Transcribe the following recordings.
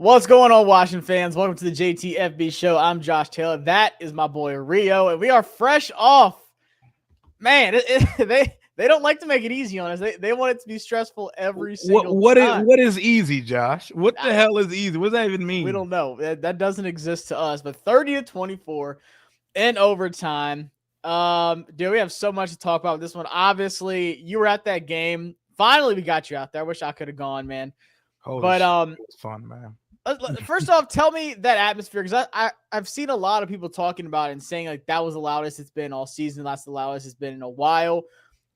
What's going on, Washington fans? Welcome to the JTFB show. I'm Josh Taylor. That is my boy Rio, and we are fresh off. Man, they don't like to make it easy on us. They want it to be stressful every single time. What is eeasy, Josh? What the hell is easy? What does that even mean? We don't know. That doesn't exist to us. But 30-24 in overtime. Dude, we have so much to talk about with this one. Obviously, you were at that game. Finally, we got you out there. I wish I could have gone, man. Holy shit, it was fun, man. First off, tell me that atmosphere, because I've seen a lot of people talking about it and saying like that was the loudest it's been all season. That's the loudest it's been in a while.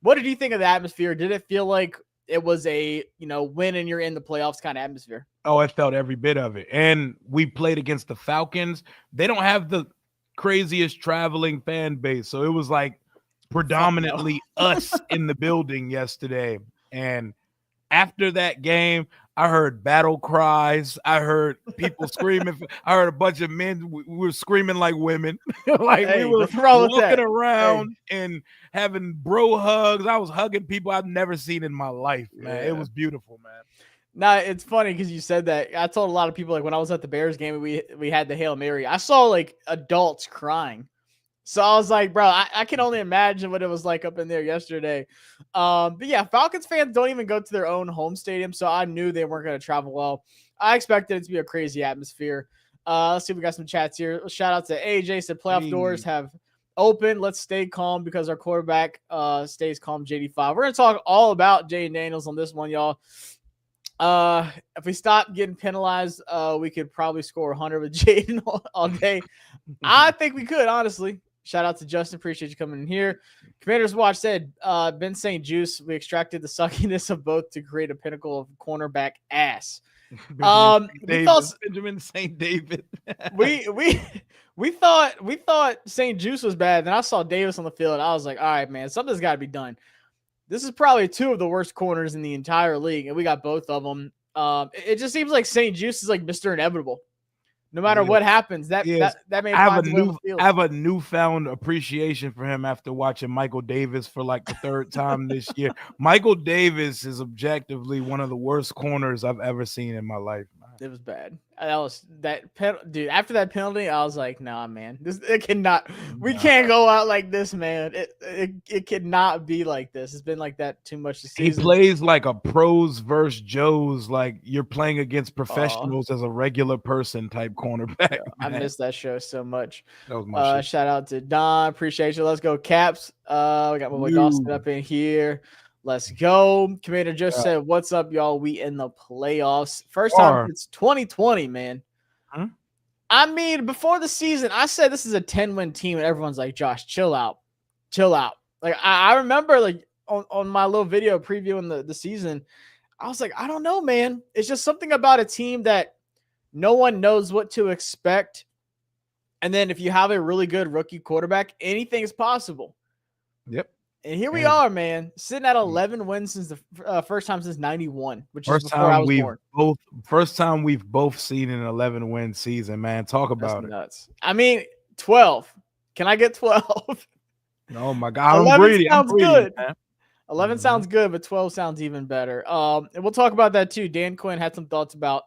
What did you think of the atmosphere? Did it feel like it was a win and you're in the playoffs kind of atmosphere? Oh, I felt every bit of it. And we played against the Falcons. They don't have the craziest traveling fan base, so it was like predominantly us in the building yesterday. And after that game, I heard battle cries. I heard people screaming. I heard a bunch of men. We were screaming like women. Like we were walking around and having bro hugs. I was hugging people I've never seen in my life, man. It was beautiful, man. Nah, it's funny because you said that. I told a lot of people, like, when I was at the Bears game, we had the Hail Mary. I saw, like, adults crying. So I was like, bro, I can only imagine what it was like up in there yesterday. But yeah, Falcons fans don't even go to their own home stadium, so I knew they weren't going to travel well. I expected it to be a crazy atmosphere. Let's see if we got some chats here. Shout out to AJ, said playoff doors have opened. Let's stay calm because our quarterback stays calm, JD5. We're going to talk all about Jaden Daniels on this one, y'all. If we stop getting penalized, we could probably score 100 with Jaden all day. I think we could, honestly. Shout out to Justin. Appreciate you coming in here. Commander's Watch said, Ben St. Juice, we extracted the suckiness of both to create a pinnacle of cornerback ass. Benjamin St. David. we thought St. Juice was bad. Then I saw Davis on the field. I was like, all right, man, something's got to be done. This is probably two of the worst corners in the entire league, and we got both of them. It just seems like St. Juice is like Mr. Inevitable. No matter what happens, that may I have a newfound appreciation for him after watching Michael Davis for like the third time this year. Michael Davis is objectively one of the worst corners I've ever seen in my life. It was bad. Dude. After that penalty, I was like, "Nah, man, it cannot. We can't go out like this, man. It cannot be like this. It's been like that too much this season." He plays like a pros versus Joes, like you're playing against professionals as a regular person type cornerback. Yeah, I missed that show so much. That was my shit. Shout out to Don. Appreciate you. Let's go, Caps. We got my boy Dawson up in here. Let's go. Commander just said, what's up, y'all? We in the playoffs. First time it's 2020, man. Huh? I mean, before the season, I said this is a 10-win team, and everyone's like, Josh, chill out. Chill out. Like, I remember, like, on my little video previewing the season, I was like, I don't know, man. It's just something about a team that no one knows what to expect. And then if you have a really good rookie quarterback, anything is possible. Yep. And here we are, man, sitting at 11 wins since the first time since 91, which is before I was born. First time we've both seen an 11-win season, man. Talk about it. Nuts. I mean, 12. Can I get 12? Oh my God, I'm greedy. Sounds good. Man. 11 sounds good, but 12 sounds even better. And we'll talk about that too. Dan Quinn had some thoughts about,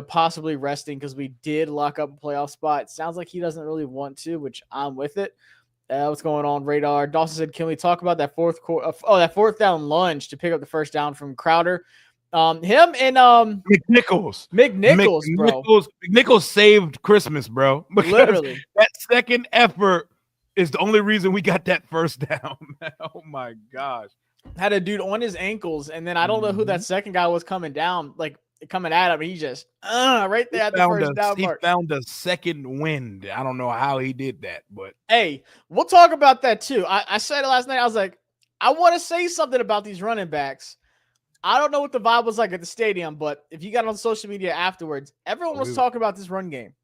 possibly resting because we did lock up a playoff spot. Sounds like he doesn't really want to, which I'm with it. What's going on, Radar? Dawson said, can we talk about that that fourth down lunge to pick up the first down from Crowder? Him and McNichols, bro. McNichols saved Christmas, bro. Literally. That second effort is the only reason we got that first down. Oh my gosh. Had a dude on his ankles, and then I don't know who that second guy was coming down, like coming at him. He just right there at the first down mark. He found a second wind. I don't know how he did that, but hey, we'll talk about that too. I said it last night. I was like, I want to say something about these running backs. I don't know what the vibe was like at the stadium, but if you got on social media afterwards, everyone was talking about this run game.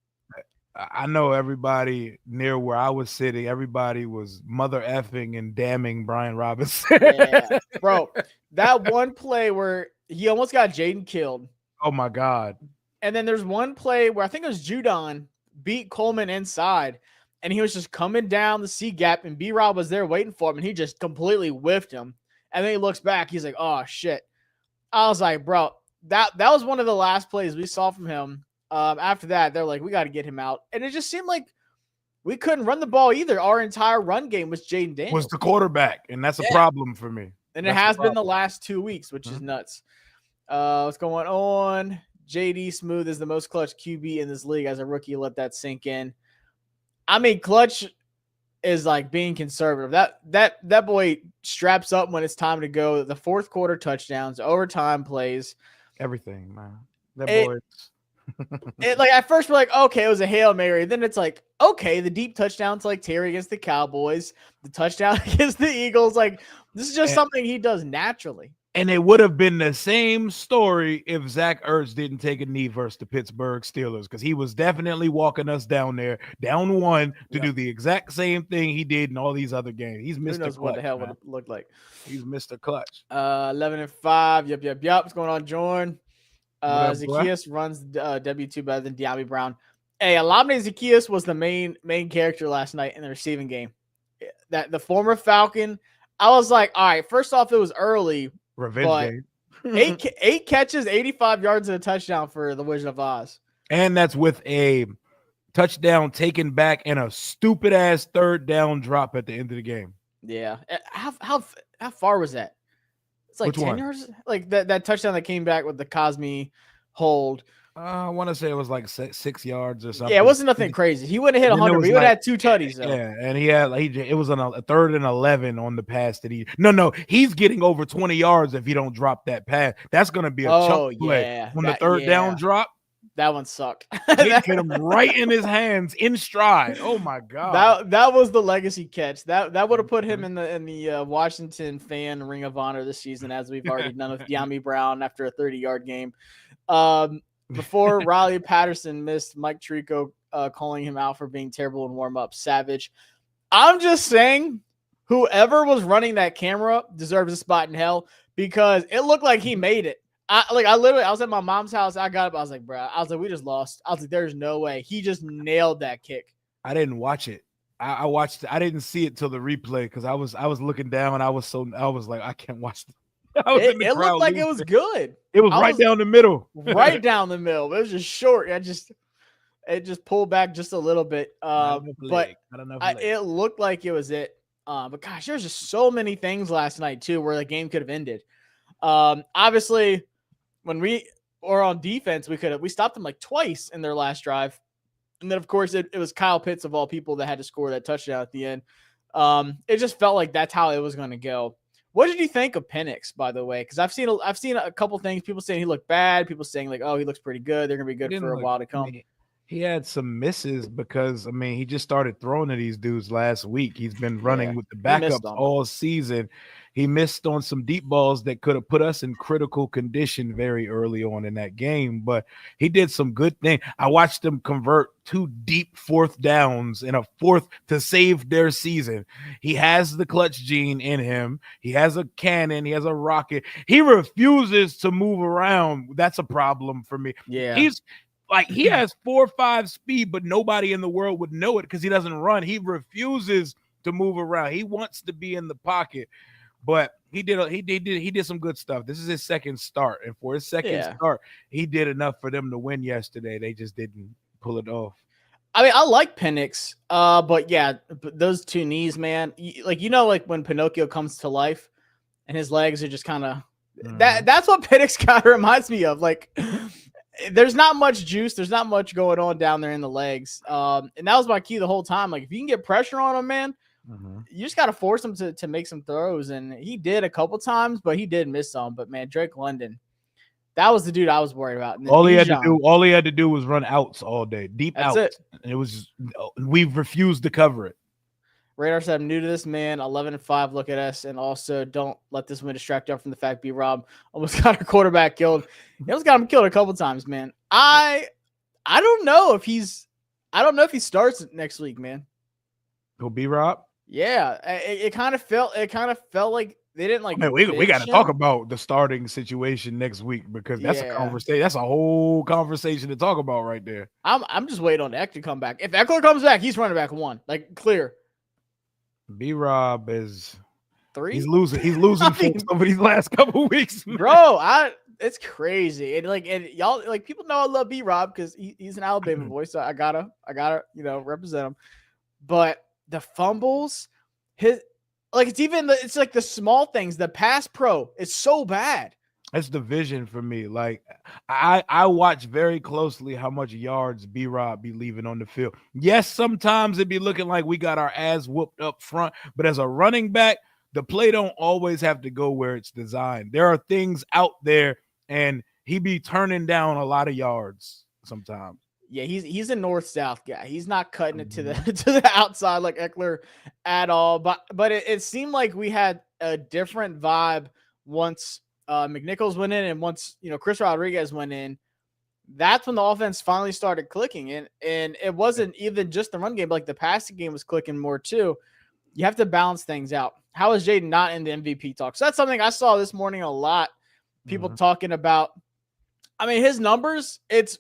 I know everybody near where I was sitting, everybody was mother effing and damning Brian Robinson. Yeah, bro, that one play where he almost got Jaden killed. Oh my God. And then there's one play where I think it was Judon beat Coleman inside, and he was just coming down the C gap, and B-Rob was there waiting for him, and he just completely whiffed him. And then he looks back, he's like, oh shit. I was like, bro, that was one of the last plays we saw from him After that, they're like, we got to get him out. And it just seemed like we couldn't run the ball either. Our entire run game was Jaden Daniels. Was the quarterback, and that's a problem for me. And it has been the last 2 weeks, which is nuts. What's going on? JD Smooth is the most clutch QB in this league as a rookie. Let that sink in. I mean, clutch is like being conservative. That boy straps up when it's time to go. The fourth quarter touchdowns, overtime plays, everything, man. Like at first we're like, okay, it was a Hail Mary. Then it's like, okay, the deep touchdowns like Terry against the Cowboys, the touchdown against the Eagles. Like this is just something he does naturally. And it would have been the same story if Zach Ertz didn't take a knee versus the Pittsburgh Steelers, because he was definitely walking us down there, down one, to do the exact same thing he did in all these other games. He's Mr. Clutch. What the hell would it look like? He's Mr. Clutch. 11-5. Yep. What's going on, Jordan? Zacchaeus runs W2 better than De'Ami Brown. Hey, Olamide Zacchaeus was the main character last night in the receiving game. That the former Falcon. I was like, all right, first off, it was early. Revenge game. eight catches, 85 yards and a touchdown for the Wizard of Oz. And that's with a touchdown taken back and a stupid ass third down drop at the end of the game. Yeah. How far was that? It's like 10 yards. Like that touchdown that came back with the Cosme hold. I want to say it was like 6 yards or something. Yeah, it wasn't nothing crazy. He wouldn't have hit 100. He would have had 2 tutties. Though. Yeah, and it was on a 3rd and 11 on the pass that he's getting over 20 yards if he don't drop that pass. That's going to be a chunk play. When the third down drop, that one sucked. He hit him right in his hands in stride. Oh my god. That was the legacy catch. That would have put him in the Washington fan Ring of Honor this season, as we've already done with De'Ami Brown after a 30-yard game. Before Riley Patterson missed, Mike Tirico calling him out for being terrible in warm-up. Savage. I'm just saying, whoever was running that camera deserves a spot in hell, because it looked like he made it. I was at my mom's house. I got up. I was like, bro, we just lost. I was like, there's no way. He just nailed that kick. I didn't watch it. I watched it. I didn't see it till the replay because I was looking down and I was like, I can't watch this. It looked like it was good. It was right down the middle. Right down the middle. It was just short. It just pulled back just a little bit. But it looked like it was it. But gosh, there's just so many things last night too where the game could have ended. Obviously, when we were on defense, we stopped them like twice in their last drive. And then of course it was Kyle Pitts of all people that had to score that touchdown at the end. It just felt like that's how it was going to go. What did you think of Penix, by the way? Because I've seen a couple things. People saying he looked bad. People saying like, oh, he looks pretty good. They're gonna be good for a while to come. He had some misses because he just started throwing to these dudes last week. He's been running with the backups all season. He missed on some deep balls that could have put us in critical condition very early on in that game, but he did some good things. I watched him convert 2 deep 4th downs and a 4th to save their season. He has the clutch gene in him. He has a cannon. He has a rocket. He refuses to move around. That's a problem for me. Yeah. He has 4.5 speed, but nobody in the world would know it because he doesn't run. He refuses to move around. He wants to be in the pocket. But he did some good stuff. This is his second start, and for his second start, he did enough for them to win yesterday. They just didn't pull it off. I mean, I like Penix, but those 2 knees, man. Like when Pinocchio comes to life, and his legs are just kind of that's what Penix kind of reminds me of. Like, there's not much juice, there's not much going on down there in the legs, and that was my key the whole time. Like, if you can get pressure on him, man. You just got to force him to make some throws, and he did a couple times, but he did miss some. But man, Drake London, that was the dude I was worried about. All he had to do was run outs all day, deep outs. It. And it was we've refused to cover it. Radar said, I'm new to this, man. 11-5. Look at us, and also don't let this win distract you from the fact B-Rob almost got a quarterback killed. He almost got him killed a couple times, man. I don't know if he starts next week, man. Who, B-Rob? Yeah, it kind of felt like they didn't like. Man, we got to talk about the starting situation next week because that's a conversation. That's a whole conversation to talk about right there. I'm just waiting on Eckler to come back. If Eckler comes back, he's running back 1, like clear. B-Rob is 3. He's losing for some of these last couple weeks, man. Bro. It's crazy. And y'all like people know I love B-Rob because he's an Alabama boy, so I gotta represent him. But the fumbles, it's like the small things. The pass pro is so bad. That's the vision for me. Like I watch very closely how much yards B-Rob be leaving on the field. Yes, sometimes it be looking like we got our ass whooped up front, but as a running back, the play don't always have to go where it's designed. There are things out there, and he be turning down a lot of yards sometimes. Yeah, he's a north-south guy. He's not cutting it to the outside like Eckler at all. But it seemed like we had a different vibe once McNichols went in, and once Chris Rodriguez went in. That's when the offense finally started clicking, and it wasn't even just the run game, but like the passing game was clicking more too. You have to balance things out. How is Jaden not in the MVP talk? So that's something I saw this morning a lot. People talking about. I mean, his numbers, it's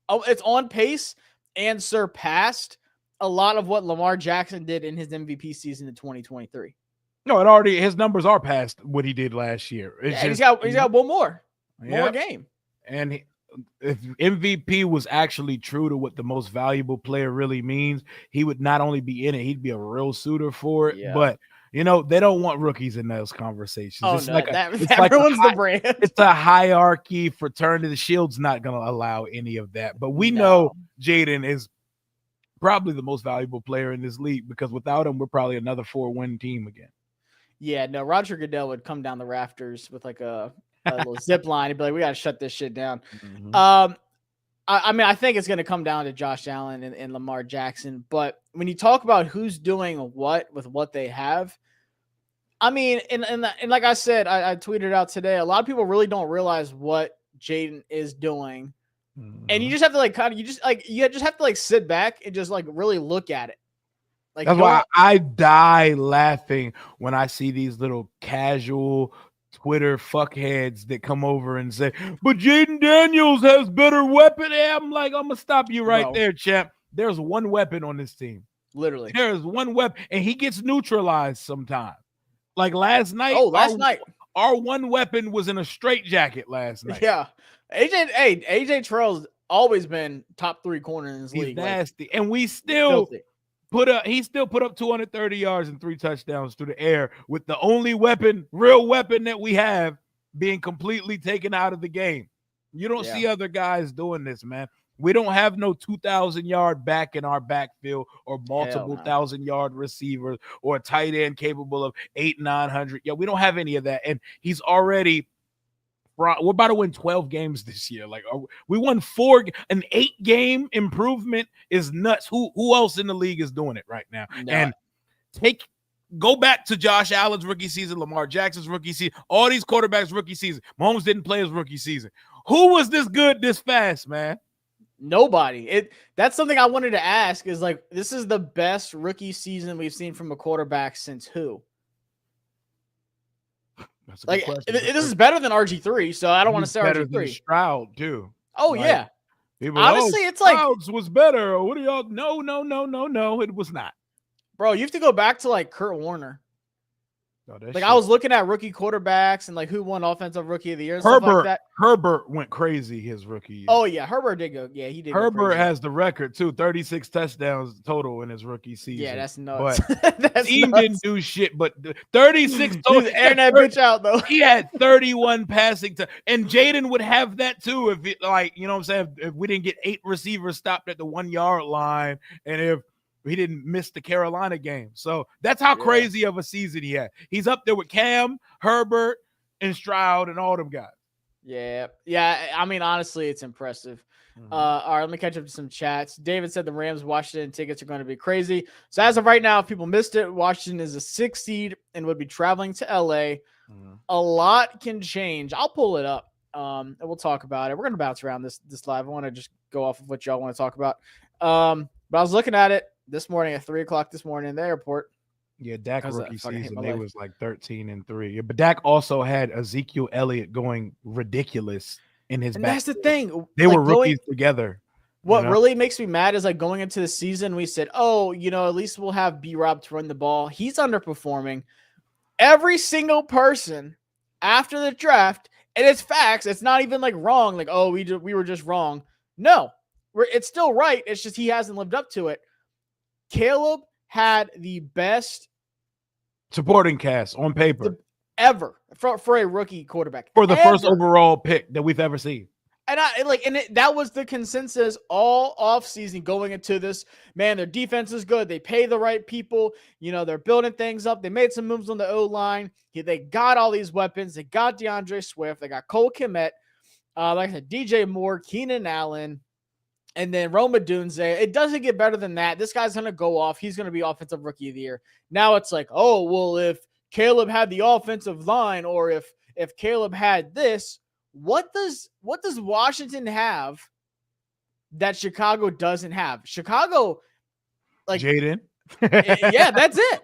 on pace and surpassed a lot of what Lamar Jackson did in his MVP season in 2023. No, his numbers are past what he did last year. He's got one more game. And if MVP was actually true to what the most valuable player really means, he would not only be in it, he'd be a real suitor for it. Yeah. But they don't want rookies in those conversations. Oh, everyone's the brand. It's a hierarchy, fraternity. The Shield's not going to allow any of that. But we know Jaden is probably the most valuable player in this league, because without him, we're probably another 4-win team again. Yeah, no, Roger Goodell would come down the rafters with like a little zip line. He'd be like, we got to shut this shit down. I mean, I think it's going to come down to Josh Allen and Lamar Jackson. But when you talk about who's doing what with what they have, I mean, and like I said, I tweeted out today, a lot of people really don't realize what Jaden is doing. And you just have to you just have to sit back and just really look at it. Like, that's why I die laughing when I see these little casual Twitter fuckheads that come over and say, but Jaden Daniels has better weapon. I'm like, I'm going to stop you right there, champ. There's one weapon on this team. Literally. There's one weapon, and he gets neutralized sometimes. Like last night. Our one weapon was in a straightjacket last night. Yeah. AJ Terrell's always been top 3 corner in this league. He's nasty. And we still put up 230 yards and 3 touchdowns through the air with the only real weapon that we have being completely taken out of the game. You don't see other guys doing this, man. We don't have no 2,000-yard back in our backfield or multiple 1,000-yard receivers or a tight end capable of 800-900. Yeah, we don't have any of that. And he's already we're about to win 12 games this year. Like, we won 4. An 8-game improvement is nuts. Who else in the league is doing it right now? No. And go back to Josh Allen's rookie season, Lamar Jackson's rookie season, all these quarterbacks' rookie season. Mahomes didn't play his rookie season. Who was this good this fast, man? Nobody. That's something I wanted to ask is this is the best rookie season we've seen from a quarterback since who? That's a good question. This is better than RG3, so I don't want to say better RG3. Than Stroud too. Oh yeah. People, honestly, it's Stroud's was better. What do y'all? No, it was not. Bro, you have to go back to Kurt Warner. I was looking at rookie quarterbacks and who won offensive rookie of the year and stuff like that. Herbert went crazy his rookie year. Oh yeah, Herbert did go. Yeah, he did. Herbert has the record too, 36 touchdowns total in his rookie season. Yeah, that's nuts. But team didn't do shit. But 36 total. Airing that bitch out though. He had 31 passing and Jaden would have that too if you know what I'm saying. If we didn't get 8 receivers stopped at the 1-yard line, and if he didn't miss the Carolina game. So that's how crazy of a season he had. He's up there with Cam, Herbert, and Stroud and all them guys. Yeah. I mean, honestly, it's impressive. All right, let me catch up to some chats. David said the Rams Washington tickets are going to be crazy. So as of right now, if people missed it, Washington is a 6 seed and would be traveling to LA. A lot can change. I'll pull it up. And we'll talk about it. We're going to bounce around this live. I want to just go off of what y'all want to talk about. But I was looking at it this morning at 3:00 this morning in the airport. Yeah, Dak rookie season, they was 13-3. Yeah, but Dak also had Ezekiel Elliott going ridiculous in his back. That's the thing. They were rookies together. What really makes me mad is going into the season, we said, at least we'll have B-Rob to run the ball. He's underperforming. Every single person after the draft And it's facts. It's not even like wrong. Like, oh, we were just wrong. No, it's still right. It's just he hasn't lived up to it. Caleb had the best supporting cast on paper ever for a rookie quarterback. For the first overall pick that we've ever seen. And that was the consensus all offseason going into this. Man, their defense is good. They pay the right people. You know, they're building things up. They made some moves on the O-line. They got all these weapons. They got DeAndre Swift. They got Cole Kmet. Like I said, DJ Moore, Keenan Allen, and then Rome Odunze. It doesn't get better than that. This guy's going to go off. He's going to be offensive rookie of the year. Now it's like, oh, well, if Caleb had the offensive line or if Caleb had this, what does Washington have that Chicago doesn't have? Chicago, like Jaden. Yeah, that's it.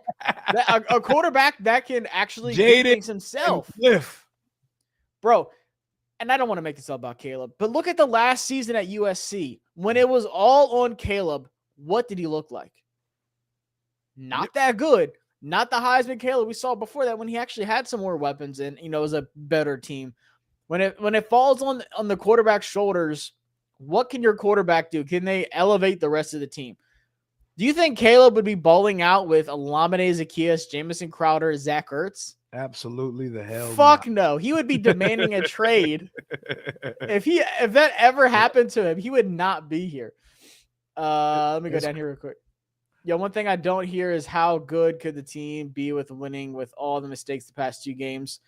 A quarterback that can actually do things himself. Bro, and I don't want to make this all about Caleb, but look at the last season at USC. When it was all on Caleb, what did he look like? Not that good. Not the Heisman Caleb we saw before that when he actually had some more weapons and, you know, was a better team. When it falls on the quarterback's shoulders, what can your quarterback do? Can they elevate the rest of the team? Do you think Caleb would be balling out with Olamide Zaccheaus, Jamison Crowder, Zach Ertz? Absolutely the hell Fuck no. He would be demanding a trade. If that ever happened to him, he would not be here. Let me go down here real quick. Yeah, one thing I don't hear is how good could the team be with winning with all the mistakes the past 2 games.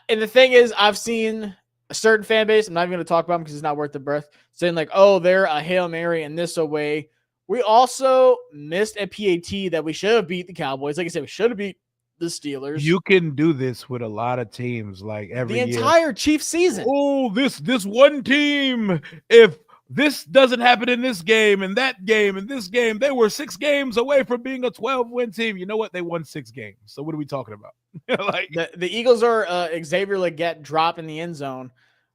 And the thing is, I've seen a certain fan base, I'm not even going to talk about them because it's not worth the breath, saying like, oh, they're a Hail Mary in this way. We also missed a PAT that we should have beat the Cowboys. Like I said, we should have beat the Steelers. You can do this with a lot of teams, like every year. The entire Chiefs season. Oh, this one team, if this doesn't happen in this game and that game and this game, they were 6 games away from being a 12-win team. You know what? They won 6 games. So what are we talking about? Like the Eagles are Xavier Legette drop in the end zone.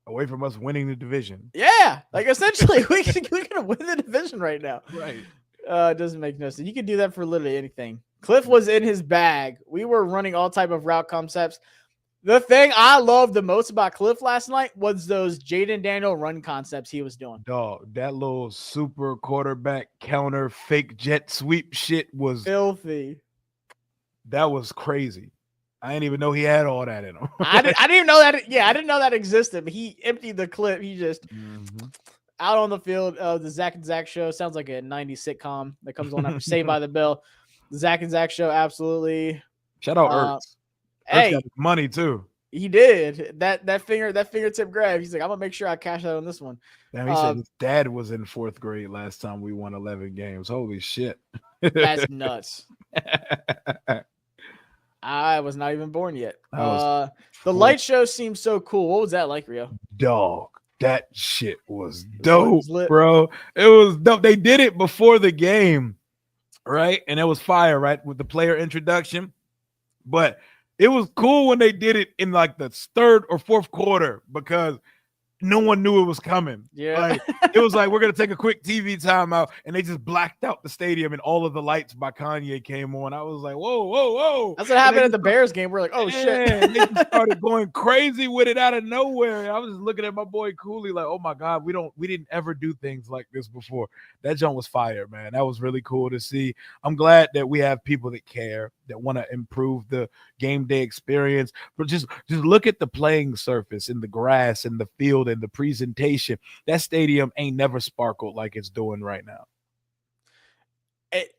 Away from us winning the division. Yeah. Like essentially we can win the division right now. Right. It doesn't make no sense. You can do that for literally anything. Cliff was in his bag. We were running all type of route concepts. The thing I loved the most about Cliff last night was those Jaden Daniel run concepts he was doing. Dog, that little super quarterback counter fake jet sweep shit was filthy. That was crazy. I didn't even know he had all that in him. I didn't even know that. Yeah, I didn't know that existed. But he emptied the clip. He just out on the field. The Zach and Zach show sounds like a 90s sitcom that comes on after Saved by the Bell. The Zach and Zach show, absolutely. Shout out Ertz. Hey, got money too. He did that fingertip grab. He's like, I'm gonna make sure I cash out on this one. Damn, he said his dad was in 4th grade last time we won 11 games. Holy shit. That's nuts. I was not even born yet. The light show seemed so cool. What was that like, Rio? Dog, that shit was dope, bro. It was dope. They did it before the game, right? And it was fire, right? With the player introduction. But it was cool when they did it in like the 3rd or 4th quarter because no one knew it was coming. Yeah. Like, it was like, we're going to take a quick TV timeout, and they just blacked out the stadium, and all of the lights by Kanye came on. I was like, whoa, whoa, whoa. That's what happened at the Bears game. We're like, oh, shit. They just started going crazy with it out of nowhere. And I was just looking at my boy Cooley like, oh, my God, we didn't ever do things like this before. That jump was fire, man. That was really cool to see. I'm glad that we have people that care, that want to improve the game day experience. But just look at the playing surface and the grass and the field and the presentation. That stadium ain't never sparkled like it's doing right now.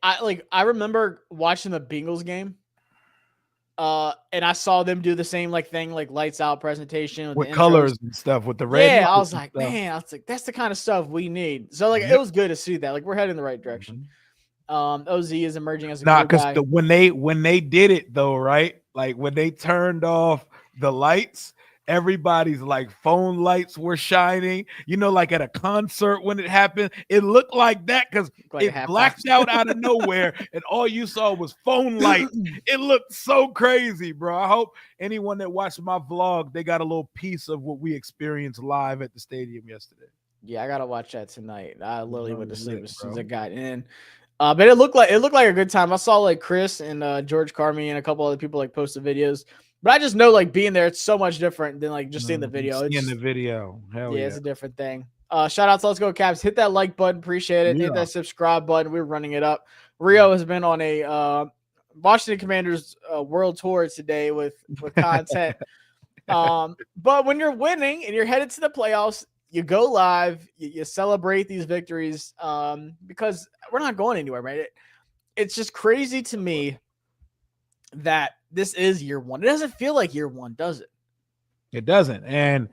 I remember watching the Bengals game. And I saw them do the same thing, like lights out presentation with colors and stuff with the red. Yeah, I was like, man, that's the kind of stuff we need. So it was good to see that. Like we're heading in the right direction. OZ is emerging as a good guy. When they did it though, right? Like when they turned off the lights, everybody's like phone lights were shining, like at a concert when it happened. It looked like that because it blacked out of nowhere and all you saw was phone lights. It looked so crazy, bro. I hope anyone that watched my vlog, they got a little piece of what we experienced live at the stadium yesterday. Yeah, I gotta watch that tonight. I literally went to sleep as soon as I got in. But it looked like a good time. I saw like Chris and George Carmi and a couple other people like posted videos. But I just know like being there, it's so much different than like just seeing the video. Seeing the video. Hell yeah. It's a different thing. Shout out to Let's Go Caps. Hit that like button. Appreciate it. Yeah. Hit that subscribe button. We're running it up. Rio has been on a Washington Commanders world tour today with content. But when you're winning and you're headed to the playoffs, you go live, you celebrate these victories because we're not going anywhere, right? It's just crazy to me that this is year one. It doesn't feel like year one, does it? It doesn't. And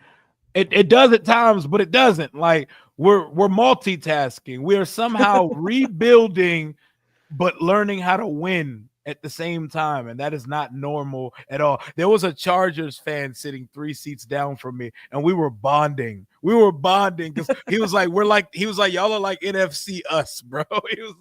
it does at times, but it doesn't. Like we're multitasking. We're somehow rebuilding, but learning how to win at the same time. And that is not normal at all. There was a Chargers fan sitting 3 seats down from me, and we were bonding. We were bonding because he was like, y'all are like NFC us, bro. He was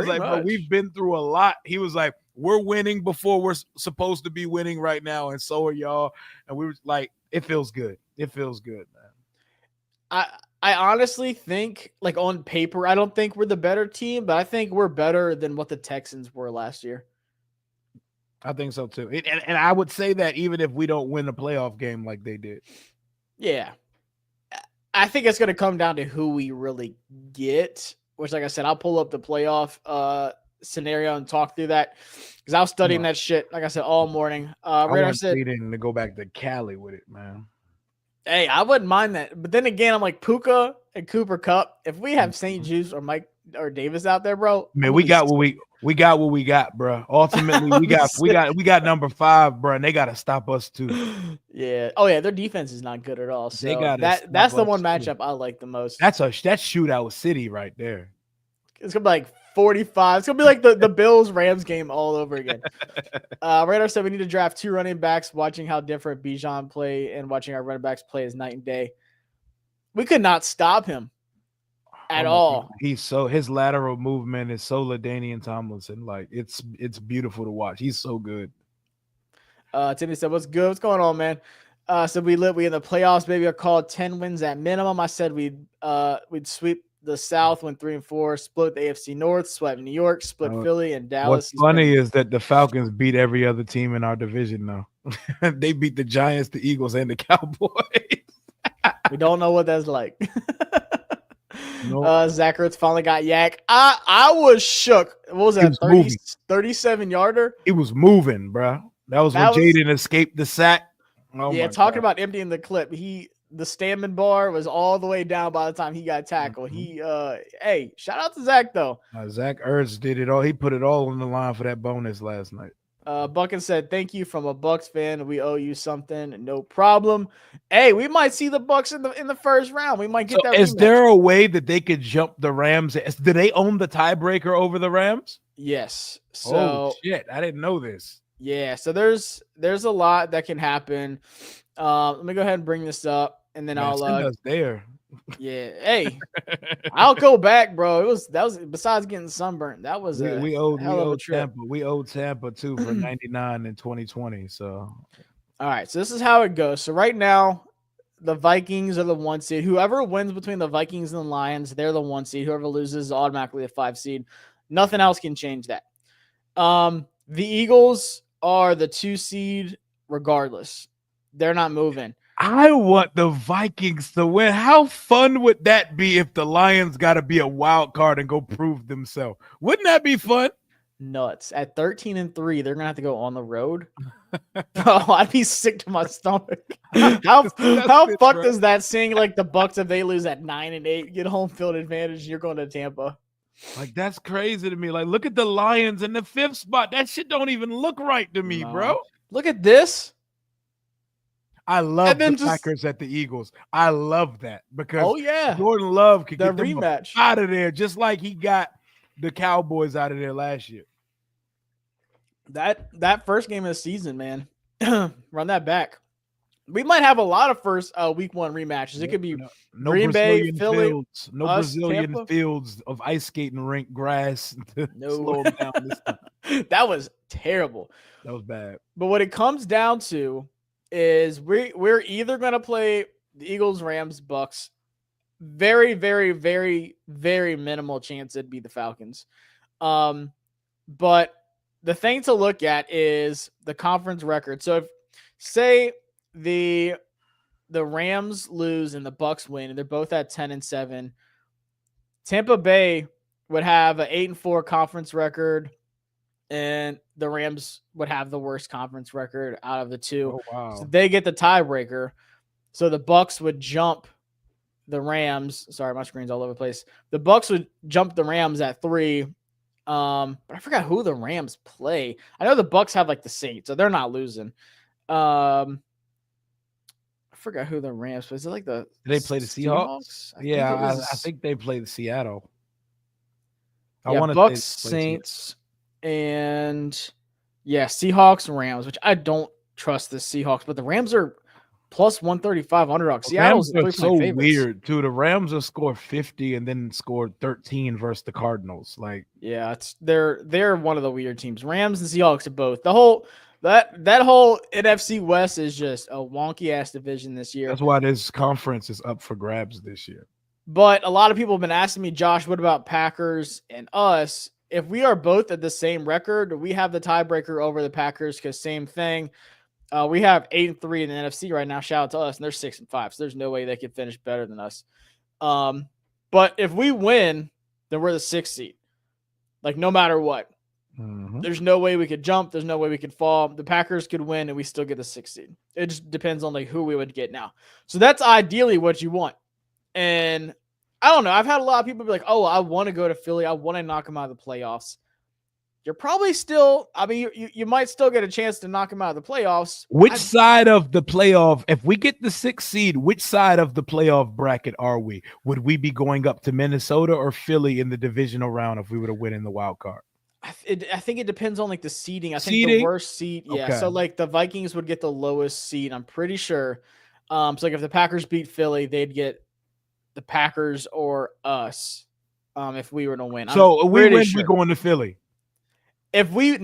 like, bro, we've been through a lot. He was like, we're winning before we're supposed to be winning right now, and so are y'all. And we were like, it feels good. It feels good, man. I honestly think, like on paper, I don't think we're the better team, but I think we're better than what the Texans were last year. I think so too. And I would say that even if we don't win a playoff game like they did. Yeah. I think it's going to come down to who we really get, which, like I said, I'll pull up the playoff scenario and talk through that because I was studying that shit, like I said, all morning. Radar said to go back to Cali with it, man. Hey, I wouldn't mind that. But then again, I'm like Puka and Cooper Kupp. If we have St. Juice or Mike or Davis out there, bro. Man, we got what we got, bro. Ultimately, we got number 5, bro, and they got to stop us too. Yeah. Oh yeah, their defense is not good at all. So that's the one matchup I like the most. That's shootout city right there. It's gonna be like 45. It's gonna be like the Bills Rams game all over again. Radar said we need to draft 2 running backs. Watching how different Bijan play and watching our running backs play is night and day. We could not stop him at all. His lateral movement is so LaDainian Tomlinson. Like it's beautiful to watch. He's so good. Timmy said, "What's good? What's going on, man?" So we in the playoffs, baby. I called 10 wins at minimum. I said we'd sweep the South, went 3-4, split the AFC North, swept New York, split Philly and Dallas. What's funny is that the Falcons beat every other team in our division now. They beat the Giants, the Eagles, and the Cowboys. We don't know what that's like. Zach Ertz finally got yak. I was shook. What was that? 37-yarder? It was moving, bro. That was when Jaden escaped the sack. Oh yeah, talking about emptying the clip. The stamina bar was all the way down by the time he got tackled. Hey, shout out to Zach though. Zach Ertz did it all. He put it all on the line for that bonus last night. Buckin said, "Thank you from a Bucks fan. We owe you something. No problem." Hey, we might see the Bucks in the first round. We might get that. Is there a way that they could jump the Rams? Do they own the tiebreaker over the Rams? Yes. So oh shit, I didn't know this. Yeah, so there's a lot that can happen. Let me go ahead and bring this up, and then I'll send us there. Yeah, hey, I'll go back, bro. That was besides getting sunburnt. That was we owed Tampa. We owed Tampa too for 99 in 2020. So, all right. So this is how it goes. So right now, the Vikings are the 1 seed. Whoever wins between the Vikings and the Lions, they're the 1 seed. Whoever loses is automatically a 5 seed. Nothing else can change that. The Eagles are the 2 seed regardless. They're not moving. I want the Vikings to win. How fun would that be if the Lions got to be a wild card and go prove themselves? Wouldn't that be fun? Nuts. At 13-3, they're going to have to go on the road. Oh, I'd be sick to my stomach. How fucked is that seeing like the Bucks if they lose at 9-8, get home field advantage, and you're going to Tampa? Like, that's crazy to me. Like, look at the Lions in the 5th spot. That shit don't even look right to me, bro. Look at this. I love the Packers at the Eagles. I love that because Jordan Love could get the rematch out of there just like he got the Cowboys out of there last year. That first game of the season, man, run that back. We might have a lot of first week 1 rematches. It could be no Green Brazilian Bay, Philly, fields, no Brazilian Tampa. Fields of ice skating rink grass. No, that was terrible. That was bad. But what it comes down to is we're either going to play the Eagles, Rams, Bucks. Very, very, very, very minimal chance it'd be the Falcons. But the thing to look at is the conference record. So if say the Rams lose and the Bucks win, and they're both at 10-7, Tampa Bay would have an 8-4 conference record, and the Rams would have the worst conference record out of the two. Oh, wow. So they get the tiebreaker. So the Bucks would jump the Rams. Sorry, my screen's all over the place. The Bucks would jump the Rams at 3. But I forgot who the Rams play. I know the Bucks have like the Saints, so they're not losing. I forgot who the Rams play. Is it like Did they play the Seahawks? I think they played the Seattle. I want to Bucks, Saints, and Seahawks, Rams, which I don't trust the Seahawks, but the Rams are plus 135 underdogs. Seattle's are so weird too. The Rams have scored 50 and then scored 13 versus the Cardinals. Like, yeah, they're one of the weird teams. Rams and Seahawks are both. The whole that whole NFC West is just a wonky ass division this year. That's why this conference is up for grabs this year. But a lot of people have been asking me, Josh, what about Packers and us? If we are both at the same record, we have the tiebreaker over the Packers because same thing. We have 8-3 in the NFC right now. Shout out to us, and they're 6-5. So there's no way they could finish better than us. But if we win, then we're the 6th seed. Like no matter what, there's no way we could jump. There's no way we could fall. The Packers could win, and we still get the 6th seed. It just depends on like who we would get now. So that's ideally what you want. And I don't know. I've had a lot of people be like, "Oh, I want to go to Philly. I want to knock them out of the playoffs." You're probably still, I mean, you might still get a chance to knock them out of the playoffs. Which side of the playoff, if we get the 6th seed, which side of the playoff bracket are we? Would we be going up to Minnesota or Philly in the divisional round if we were to win in the wild card? I think it depends on like the seeding. I think the worst seed, yeah. Okay. So like the Vikings would get the lowest seed, I'm pretty sure. So like if the Packers beat Philly, they'd get the Packers or us if we were to win. So if we win, we're going to Philly. If we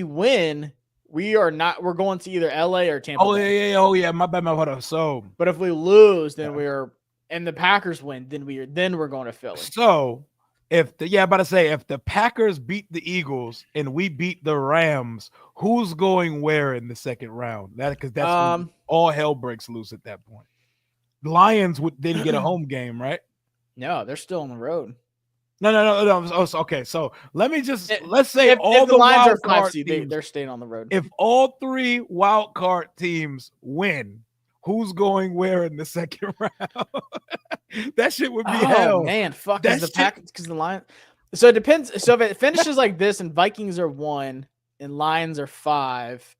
win, we're going to either LA or Tampa. Oh yeah. My bad. So, but if we lose, then and the Packers win, then we're going to Philly. So if the Packers beat the Eagles and we beat the Rams, who's going where in the second round? Because that's when all hell breaks loose at that point. The Lions didn't get a home game, right? No, they're still on the road. No. Okay, so let's say if the Lions are 5 seed, they're staying on the road. If all 3 wild card teams win, who's going where in the second round? That shit would be hell. Oh man, fuck. Because the Lions. So it depends. So if it finishes like this, and Vikings are 1 and Lions are 5.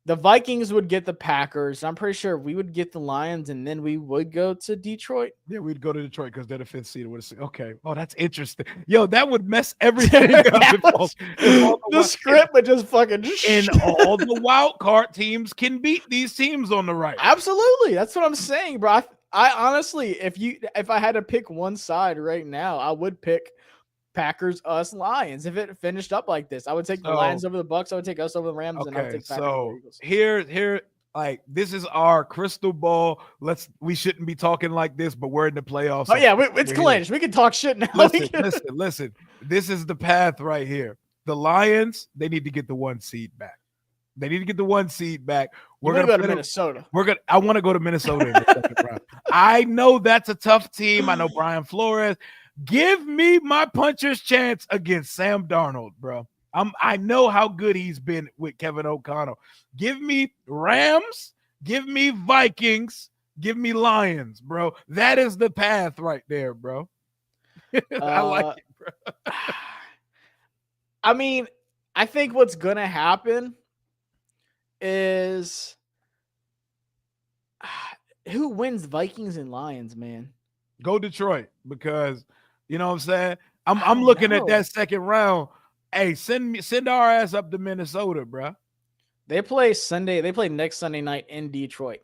The Vikings would get the Packers. I'm pretty sure we would get the Lions, and then we would go to Detroit. Yeah, we'd go to Detroit because they're the 5th seed. Okay. Oh, that's interesting. Yo, that would mess everything up. The script would just fucking. And all the wild card teams can beat these teams on the right. Absolutely, that's what I'm saying, bro. I honestly, if I had to pick one side right now, I would pick Packers, us, Lions. If it finished up like this, I would take the Lions over the Bucks. I would take us over the Rams, and I would take Packers over the Eagles. Here, like this is our crystal ball. We shouldn't be talking like this, but we're in the playoffs. Oh yeah, it's clinched. We can talk shit now. Listen. This is the path right here. The Lions, they need to get the 1 seed back. We're gonna go to Minnesota. I want to go to Minnesota in the second round. I know that's a tough team. I know Brian Flores. Give me my puncher's chance against Sam Darnold, bro. I know how good he's been with Kevin O'Connell. Give me Rams, give me Vikings, give me Lions, bro. That is the path right there, bro. I like it, bro. I mean, I think what's gonna happen is who wins Vikings and Lions, man? Go Detroit, because you know what I'm saying? I'm looking at that second round. Hey, send our ass up to Minnesota, bro. They play Sunday. They play next Sunday night in Detroit.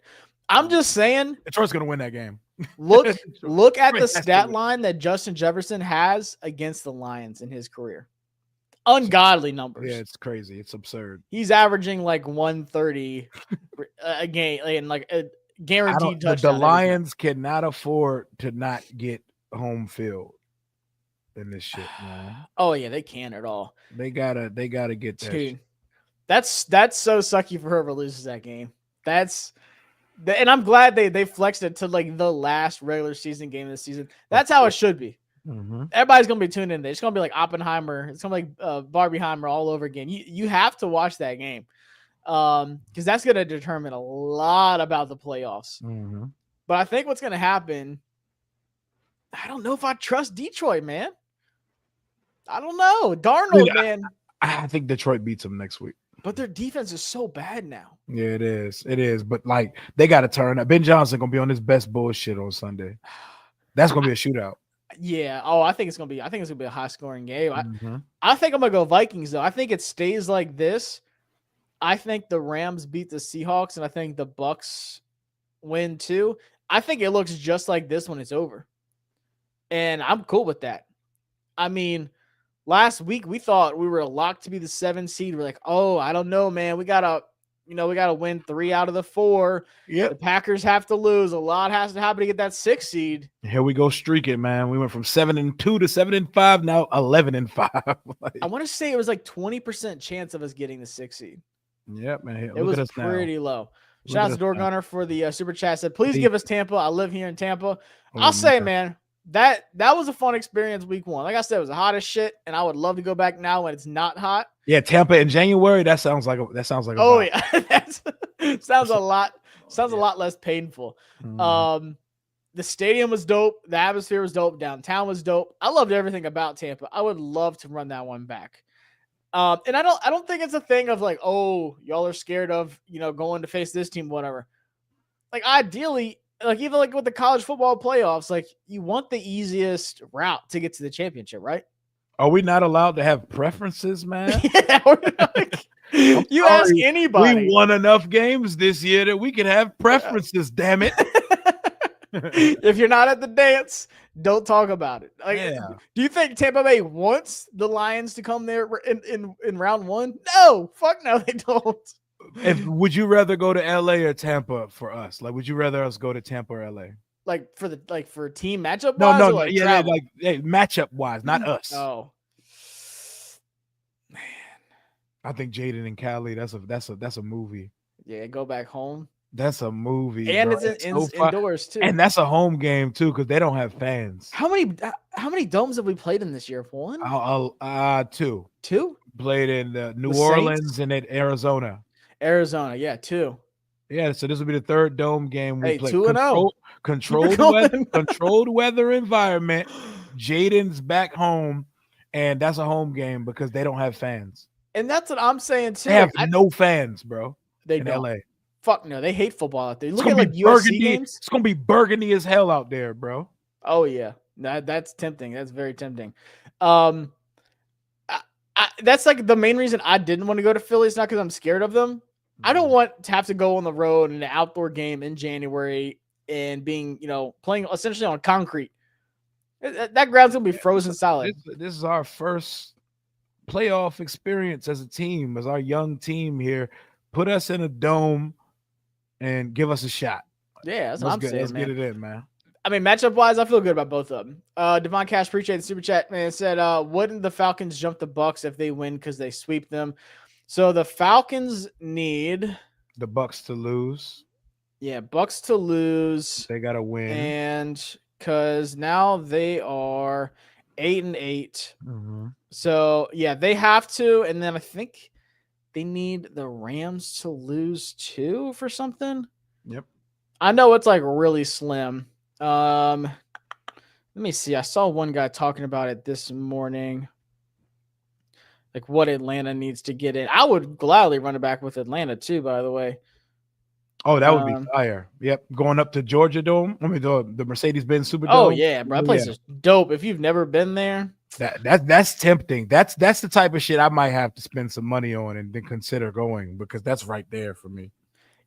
I'm just saying Detroit's gonna win that game. Look at the stat line that Justin Jefferson has against the Lions in his career. Ungodly numbers. Yeah, it's crazy. It's absurd. He's averaging like 130 a game and like a guaranteed touchdown. The Lions cannot afford to not get home field. in this shit, man. Oh yeah, they can't at all. They gotta get that Dude, shit. that's so sucky for whoever loses that game. And I'm glad they flexed it to like the last regular season game of the season. That's how it should be. Mm-hmm. Everybody's gonna be tuned in there. It's gonna be like Oppenheimer. It's gonna be like Barbieheimer all over again. You have to watch that game, because that's gonna determine a lot about the playoffs. Mm-hmm. But I think what's gonna happen, I don't know if I trust Detroit, man. I don't know. Darnold, man. I think Detroit beats them next week. But their defense is so bad now. Yeah, it is. It is. But like they got to turn up. Ben Johnson gonna be on his best bullshit on Sunday. That's gonna be a shootout. Yeah. Oh, I think it's gonna be a high scoring game. Mm-hmm. I think I'm gonna go Vikings though. I think it stays like this. I think the Rams beat the Seahawks, and I think the Bucks win too. I think it looks just like this when it's over. And I'm cool with that. I mean, last week we thought we were locked to be the 7 seed. We're like, oh, I don't know, man. We gotta win 3 out of the 4. Yep. The Packers have to lose. A lot has to happen to get that 6 seed. Here we go streaking, man. We went from 7-2 to 7-5, now 11-5. I want to say it was like 20% chance of us getting the 6 seed. Yep, man. It was pretty low. Shout out to Door Gunner for the super chat. Said, please give us Tampa. I live here in Tampa. I'll say, man, that was a fun experience week 1. Like I said, it was hot as shit, and I would love to go back now when it's not hot. Yeah, Tampa in January. That sounds like a oh yeah, that sounds a lot less painful. Mm-hmm. The stadium was dope. The atmosphere was dope. Downtown was dope. I loved everything about Tampa. I would love to run that one back. And I don't think it's a thing of like, oh, y'all are scared of, going to face this team, whatever. Like ideally, like even like with the college football playoffs, like you want the easiest route to get to the championship, right? Are we not allowed to have preferences, man? Yeah, you ask anybody. We won enough games this year that we can have preferences, damn it. If you're not at the dance, don't talk about it. Like, do you think Tampa Bay wants the Lions to come there in round 1? No, fuck no, they don't. Would you rather go to LA or Tampa for us? Like, would you rather us go to Tampa or LA? Like for team matchup wise? No, like matchup wise, not us. Oh. Man. I think Jaden and Callie, that's a movie. Yeah, go back home. That's a movie. And bro. it's indoors too. And that's a home game too, because they don't have fans. How many domes have we played in this year? 1? 2. 2? Played in New Orleans and at Arizona. Yeah, 2. Yeah, so this will be the 3rd dome game we played. 2-0. Controlled weather environment. Jaden's back home, and that's a home game because they don't have fans. And that's what I'm saying too. They have no fans, bro. They in don't. LA. Fuck no, they hate football out there. Look at like USC games. It's gonna be burgundy as hell out there, bro. Oh yeah, that's tempting. That's very tempting. That's like the main reason I didn't want to go to Philly. It's not because I'm scared of them. I don't want to have to go on the road in an outdoor game in January and being, playing essentially on concrete. That ground's gonna be frozen solid. This is our first playoff experience as a team, as our young team here. Put us in a dome and give us a shot. Yeah, that's what I'm saying. Let's get it in, man. I mean, matchup wise, I feel good about both of them. Devon Cash, appreciate the super chat, man. Said, wouldn't the Falcons jump the Bucks if they win because they sweep them? So the Falcons need the Bucks to lose. Yeah, Bucks to lose. They gotta win, and because now they are 8-8. Mm-hmm. So yeah, they have to, and then I think they need the Rams to lose too for something. Yep. I know it's like really slim. Let me see. I saw one guy talking about it this morning. Like what Atlanta needs to get in. I would gladly run it back with Atlanta too, by the way. Oh, that would be fire. Yep. Going up to Georgia Dome. I mean the Mercedes-Benz Superdome. Oh yeah, bro. That place is dope. If you've never been there. That's tempting. That's the type of shit I might have to spend some money on and then consider going because that's right there for me.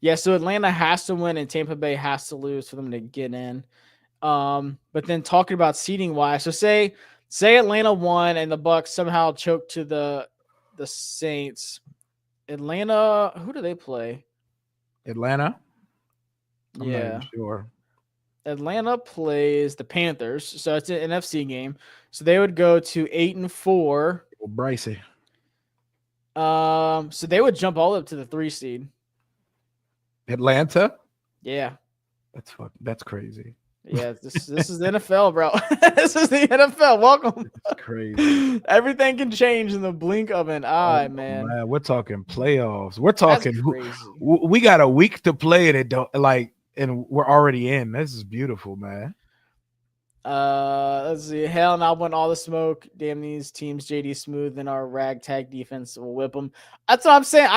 Yeah, so Atlanta has to win and Tampa Bay has to lose for them to get in. But then talking about seeding wise, so say Atlanta won and the Bucks somehow choked to the Saints. Atlanta, who do they play? Atlanta? I'm yeah. not even sure. Atlanta plays the Panthers, so it's an NFC game. So they would go to 8-4. Well, Brycey. So they would jump all up to the 3 seed. Atlanta? Yeah. That's crazy. Yeah, this is the NFL, bro. This is the NFL. Welcome. That's crazy. Everything can change in the blink of an eye, man. We're talking playoffs. We're talking crazy. We got a week to play and and we're already in. This is beautiful, man. Let's see. Hell, and I want all the smoke. Damn these teams, JD Smooth and our ragtag defense will whip them. That's what I'm saying.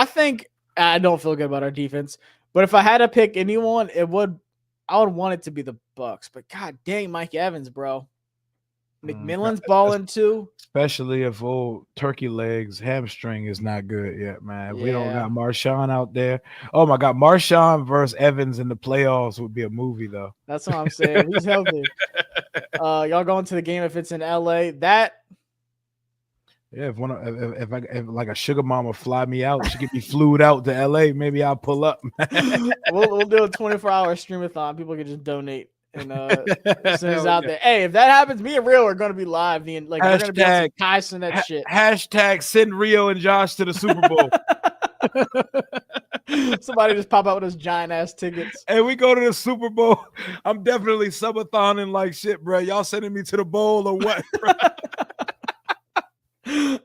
I don't feel good about our defense, but if I had to pick anyone, I would want it to be the Bucks. But god dang, Mike Evans, bro. McMillan's balling too. Especially if old turkey legs hamstring is not good yet, man. We don't got Marshawn out there. Oh my god, Marshawn versus Evans in the playoffs would be a movie though. That's what I'm saying. He's healthy. Y'all going to the game if it's in LA. If like a sugar mama fly me out, she get me flued out to LA, maybe I'll pull up. we'll do a 24-hour streamathon. People can just donate and as soon as out there. Hey, if that happens, me and Rio are gonna be live. We're gonna be on Tyson that shit. Hashtag send Rio and Josh to the Super Bowl. Somebody just pop out with those giant ass tickets. Hey, we go to the Super Bowl. I'm definitely subathoning like shit, bro. Y'all sending me to the bowl or what?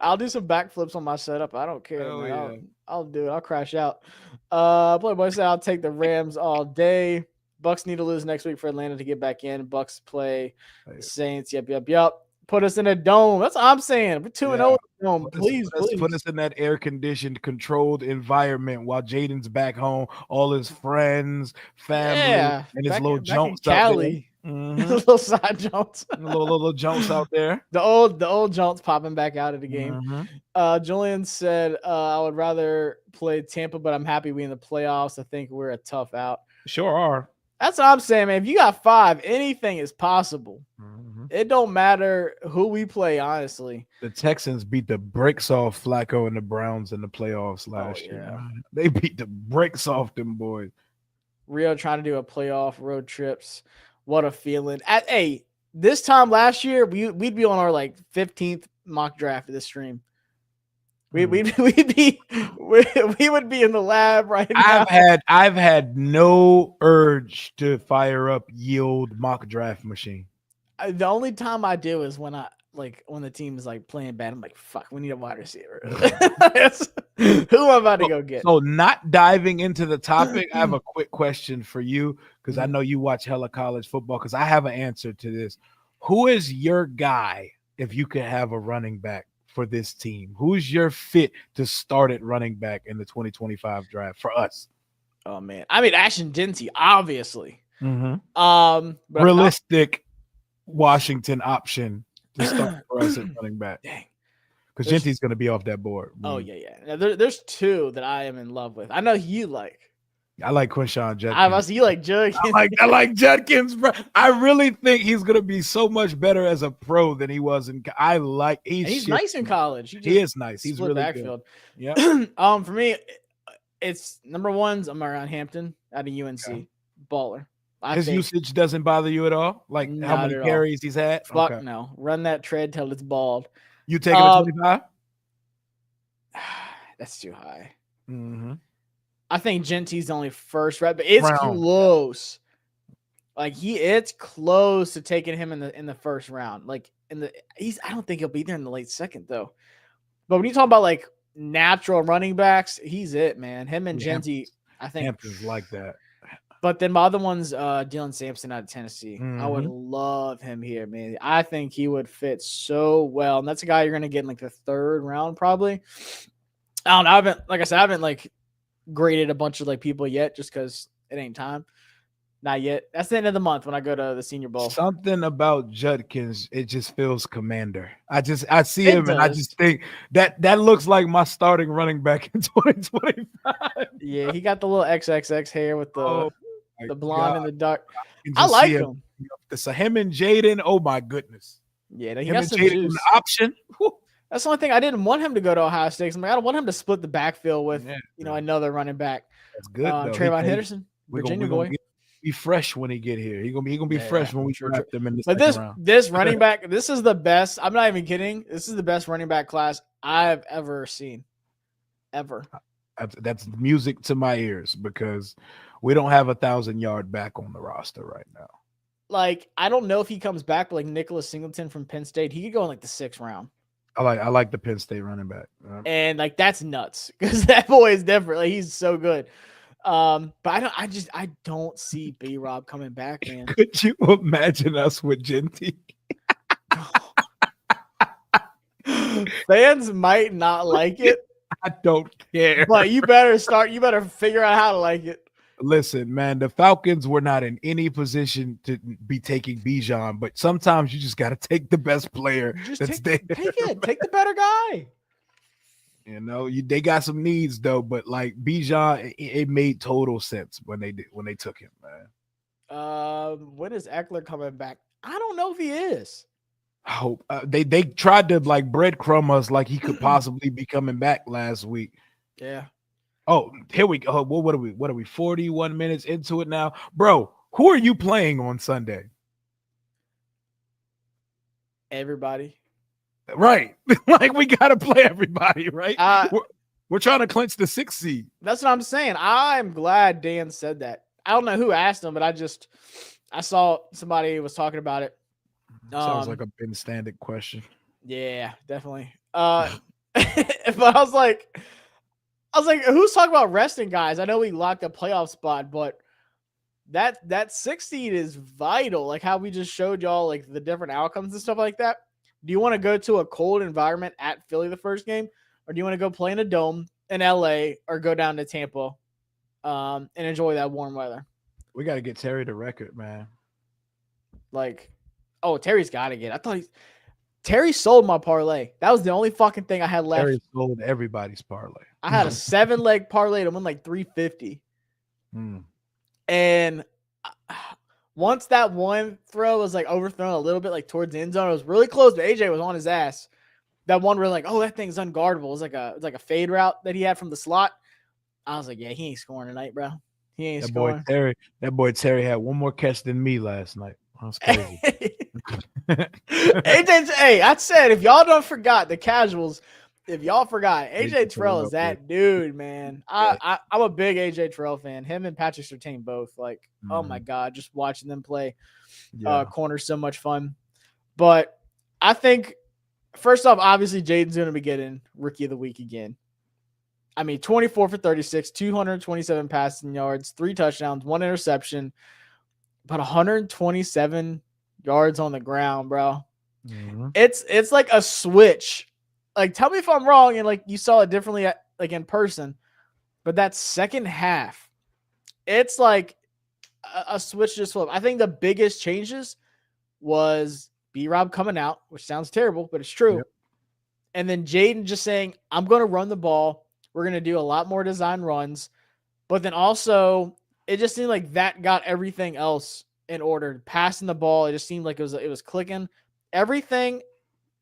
I'll do some backflips on my setup. I don't care. Yeah. I'll do it. I'll crash out. Playboy said I'll take the Rams all day. Bucks need to lose next week for Atlanta to get back in. Bucks play the Saints. Yep. Put us in a dome. That's what I'm saying. We're 2-0 dome. Please. Put us in that air-conditioned, controlled environment while Jaden's back home, all his friends, family, and his little jumps out there. Mm-hmm. Little side jumps. little jumps out there. The old jumps popping back out of the game. Mm-hmm. Julian said, I would rather play Tampa, but I'm happy we in the playoffs. I think we're a tough out. Sure are. That's what I'm saying, man. If you got 5, anything is possible. Mm-hmm. It don't matter who we play, honestly. The Texans beat the bricks off Flacco and the Browns in the playoffs last year. They beat the bricks off them boys. Rio trying to do a playoff road trips. What a feeling. This time last year, we'd be on our 15th mock draft of this stream. We would be in the lab right now. I've had no urge to fire up Yield mock draft machine. The only time I do is when when the team is playing bad. I'm like, fuck, we need a wide receiver. Who am I about to go get? So not diving into the topic, I have a quick question for you because I know you watch hella college football because I have an answer to this. Who is your guy if you could have a running back for this team? Who's your fit to start at running back in the 2025 draft for us? Oh man, I mean Ashton Jeanty, obviously. Mm-hmm. Realistic Washington option to start for us at running back. Dang, because Jeanty's going to be off that board. Oh yeah. Now, there's 2 that I am in love with. I know you like. I like Quinshon Judkins. I must. You like Judkins. I like Judkins, bro. I really think he's gonna be so much better as a pro than he was in. He's nice in college. He is nice. He's really backfield. Good. Yeah. For me, it's number 1's Amarion Hampton out of UNC. Okay. Baller. His usage doesn't bother you at all? Like how many carries he's had? Fuck no. Run that tread till it's bald. You taking a 25? That's too high. Mm-hmm. I think Genty's only first rep, but it's close. It's close to taking him in the first round. I don't think he'll be there in the late second though. But when you talk about natural running backs, he's it, man. Him and Genty, I think Hampton's like that. But then my other one's Dylan Sampson out of Tennessee. Mm-hmm. I would love him here, man. I think he would fit so well. And that's a guy you're gonna get in the 3rd round, probably. I don't know. I haven't graded a bunch of people yet just because it ain't time. Not yet. That's the end of the month when I go to the Senior Bowl. Something about Judkins, it just feels commander. I see him and I just think that looks like my starting running back in 2025. Yeah, he got the little XXX hair with the blonde and the dark. I like him. So him and Jaden, oh my goodness. Yeah, he got some juice. Option. Whew. That's the only thing I didn't want him to go to Ohio State. I don't want him to split the backfield with another running back. That's good. Trayvon Henderson, Virginia boy. be fresh when he get here. He gonna be fresh when we draft him in the but second round. This running back, this is the best. I'm not even kidding. This is the best running back class I've ever seen. Ever. That's music to my ears because we don't have 1,000-yard back on the roster right now. Like, I don't know if he comes back, but like Nicholas Singleton from Penn State, he could go in like the 6th round. I like the Penn State running back. And like that's nuts because that boy is different. Like he's so good. But I don't see B-Rob coming back, man. Could you imagine us with Genty? Fans might not like it. I don't care. But you better figure out how to like it. Listen, man, the Falcons were not in any position to be taking Bijan, but sometimes you just got to take the best player that's there. Take the better guy. You know, they got some needs though, but like Bijan, it made total sense when they took him, man. When is Eckler coming back? I don't know if he is. I hope they tried to like breadcrumb us like he could possibly be coming back last week. Yeah. Oh, here we go. What are we? 41 minutes into it now, bro. Who are you playing on Sunday? Everybody. Right. Like we gotta play everybody, right? We're trying to clinch the 6th seed. That's what I'm saying. I'm glad Dan said that. I don't know who asked him, but I saw somebody was talking about it. Sounds like a Ben Standard question. Yeah, definitely. But I was like, who's talking about resting guys? I know we locked a playoff spot, but that 6th seed is vital. Like how we just showed y'all like the different outcomes and stuff like that. Do you want to go to a cold environment at Philly the first game, or do you want to go play in a dome in LA or go down to Tampa and enjoy that warm weather? We got to get Terry the record, man. Like, oh, Terry's got to get. I thought Terry sold my parlay. That was the only fucking thing I had left. Terry sold everybody's parlay. I had a 7-leg parlay to win like 350. And once that one throw was like overthrown a little bit, like towards the end zone, it was really close, but AJ was on his ass. That one where like, oh, that thing's unguardable. It was like a fade route that he had from the slot. I was like, yeah, he ain't scoring tonight, bro. He ain't scoring. That boy Terry had one more catch than me last night. That's crazy. AJ, hey, I said if y'all don't forgot the casuals, if y'all forgot, AJ Terrell is that dude, man. I'm a big AJ Terrell fan. Him and Patrick Surtain both. Like, oh my God, just watching them play corner so much fun. But I think first off, obviously Jaden's gonna be getting Rookie of the Week again. I mean, 24 for 36, 227 passing yards, 3 touchdowns, 1 interception, about 127 yards on the ground, bro. Mm-hmm. It's like a switch. Like, tell me if I'm wrong, and like you saw it differently like in person, but that second half, it's like a switch just flipped. I think the biggest changes was B-Rob coming out, which sounds terrible, but it's true. Yep. And then Jaden just saying, I'm going to run the ball. We're going to do a lot more design runs. But then also, it just seemed like that got everything else in order. Passing the ball, it just seemed like it was clicking. Everything,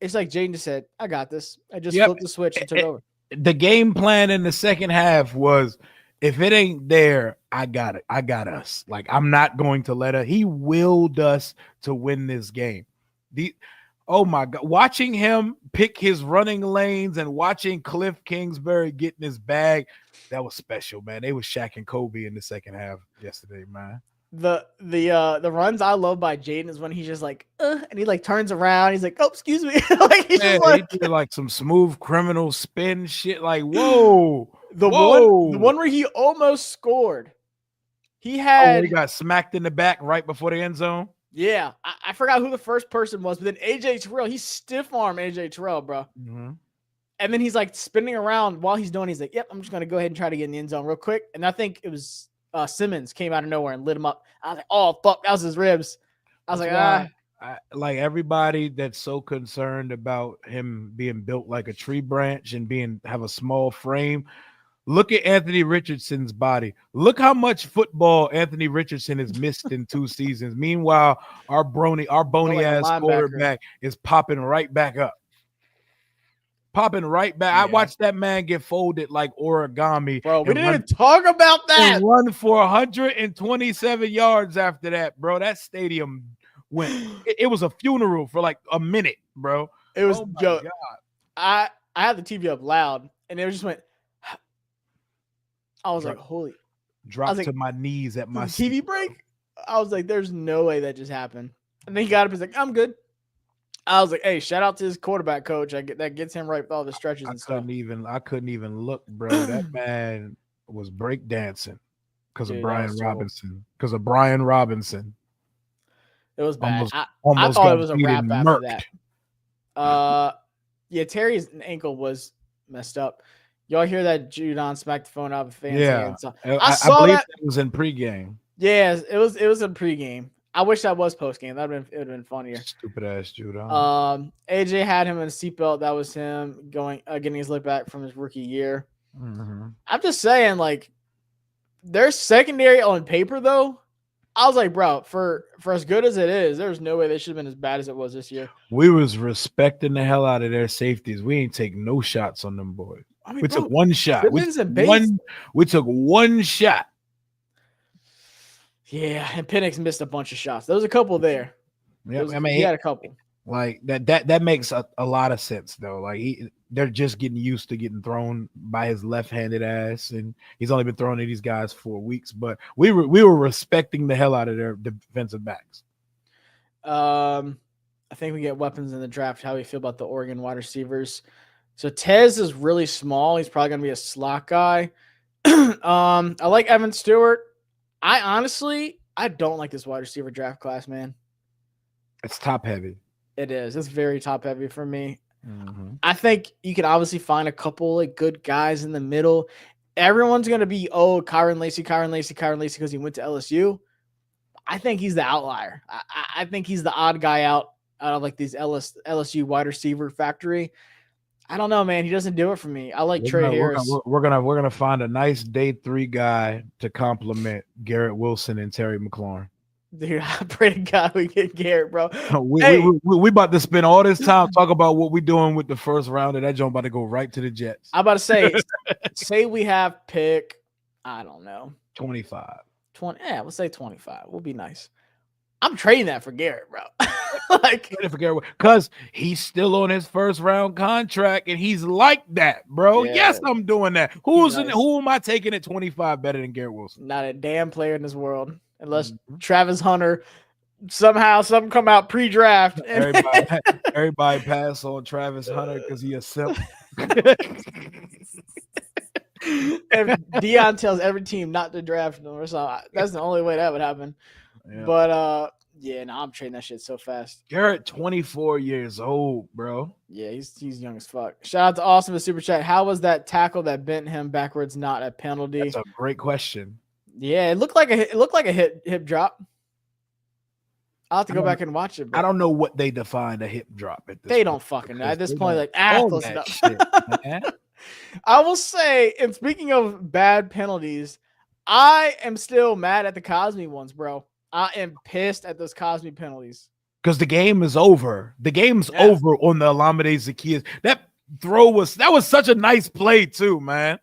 it's like Jaden just said, I got this. I just flipped the switch and took over. The game plan in the second half was, if it ain't there, I got it. I got us. Like, I'm not going to let her. He willed us to win this game. Oh my God, watching him pick his running lanes and watching Cliff Kingsbury get in his bag, that was special, man. They was Shaq and Kobe in the second half yesterday, man. The runs I love by Jaden is when he's just like, and he like turns around. He's like, oh, excuse me. Like he's just like, he did like some smooth criminal spin shit. Like, whoa. The one where he almost scored. He got smacked in the back right before the end zone. Yeah, I forgot who the first person was, but then AJ Terrell, he stiff armed AJ Terrell, bro. Mm-hmm. And then he's like spinning around while he's doing. He's like, "Yep, I'm just gonna go ahead and try to get in the end zone real quick." And I think it was Simmons came out of nowhere and lit him up. I was like, "Oh fuck, that was his ribs." I was like everybody that's so concerned about him being built like a tree branch and have a small frame. Look at Anthony Richardson's body. Look how much football Anthony Richardson has missed in 2 seasons. Meanwhile, our bony ass quarterback is popping right back up. popping right back. Yeah. I watched that man get folded like origami. Bro, we didn't even talk about that. And run for 127 yards after that, bro. That stadium went. It was a funeral for like a minute, bro. It was God. I had the TV up loud, and it just went. I was like, holy. Dropped to my knees at my TV break. I was like, there's no way that just happened. And then he got up and was like, I'm good. I was like, hey, shout out to his quarterback coach. That gets him right with all the stretches and stuff. I couldn't even look, bro. That man was break dancing because of Brian Robinson. Because of Brian Robinson. It was bad. I Almost thought it was a wrap after that. Yeah, Terry's ankle was messed up. Y'all hear that Judon smacked the phone out of fans' hands? I believe that it was in pregame. Yeah, it was in pregame. I wish that was postgame. It would have been funnier. Stupid ass Judon. AJ had him in a seatbelt. That was him getting his lick back from his rookie year. Mm-hmm. I'm just saying, like, their secondary on paper, though, I was like, bro, for as good as it is, there's no way they should have been as bad as it was this year. We was respecting the hell out of their safeties. We ain't take no shots on them boys. I mean, we took one shot. We took one shot. Yeah, and Penix missed a bunch of shots. There was a couple there. Yeah, he had a couple. Like that makes a lot of sense though. Like they're just getting used to getting thrown by his left-handed ass, and he's only been throwing at these guys 4 weeks. But we were respecting the hell out of their defensive backs. I think we get weapons in the draft. How do you feel about the Oregon wide receivers? So Tez is really small. He's probably gonna be a slot guy. I like Evan Stewart. I don't like this wide receiver draft class, man. It's top heavy. It is. It's very top heavy for me. Mm-hmm. I think you can obviously find a couple like good guys in the middle. Everyone's gonna be Kyron Lacy because he went to LSU. I think he's the outlier. I think he's the odd guy out of like these LSU wide receiver factory. I don't know, man. He doesn't do it for me. I like Trey Harris. We're gonna find a nice day 3 guy to complement Garrett Wilson and Terry McLaurin. Dude, I pray to God we get Garrett, bro. We about to spend all this time talk about what we doing with the first round, and that joint about to go right to the Jets. I'm about to say we have pick, I don't know, 25. 20. Yeah, we'll say 25. We'll be nice. I'm trading that for Garrett, bro. Because he's still on his first round contract, and he's like that, bro. Yeah. Yes, I'm doing that. Who am I taking at 25 better than Garrett Wilson? Not a damn player in this world, unless Travis Hunter something come out pre-draft. Everybody pass on Travis Hunter because he a simp. If Deion tells every team not to draft him, so that's the only way that would happen. Yeah. But I'm trading that shit so fast. Garrett, 24 years old, bro. Yeah, he's young as fuck. Shout out to Austin with Super Chat. How was that tackle that bent him backwards not a penalty? That's a great question. Yeah, it looked like a hip drop. I'll have to go back and watch it. Bro. I don't know what they define a hip drop at this point. They don't fucking know. At this point, like, close enough. Shit, man. I will say, and speaking of bad penalties, I am still mad at the Cosme ones, bro. I am pissed at those Cosme penalties. Because the game is over. The game's over on the Olamide Zaccheaus. That was such a nice play too, man.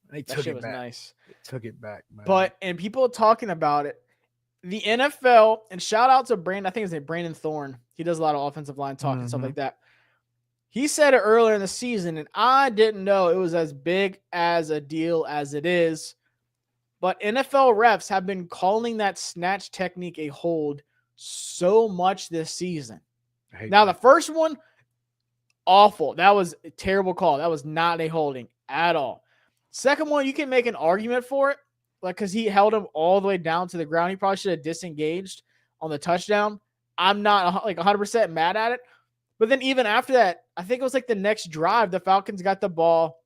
That shit was nice. They took it back, man. And people talking about it. The NFL, and shout out to Brandon, I think his name Brandon Thorne. He does a lot of offensive line talk and stuff like that. He said it earlier in the season, and I didn't know it was as big as a deal as it is. But NFL refs have been calling that snatch technique a hold so much this season. Now, the first one, awful. That was a terrible call. That was not a holding at all. Second one, you can make an argument for it, like because he held him all the way down to the ground. He probably should have disengaged on the touchdown. I'm not like 100% mad at it. But then even after that, I think it was like the next drive, the Falcons got the ball.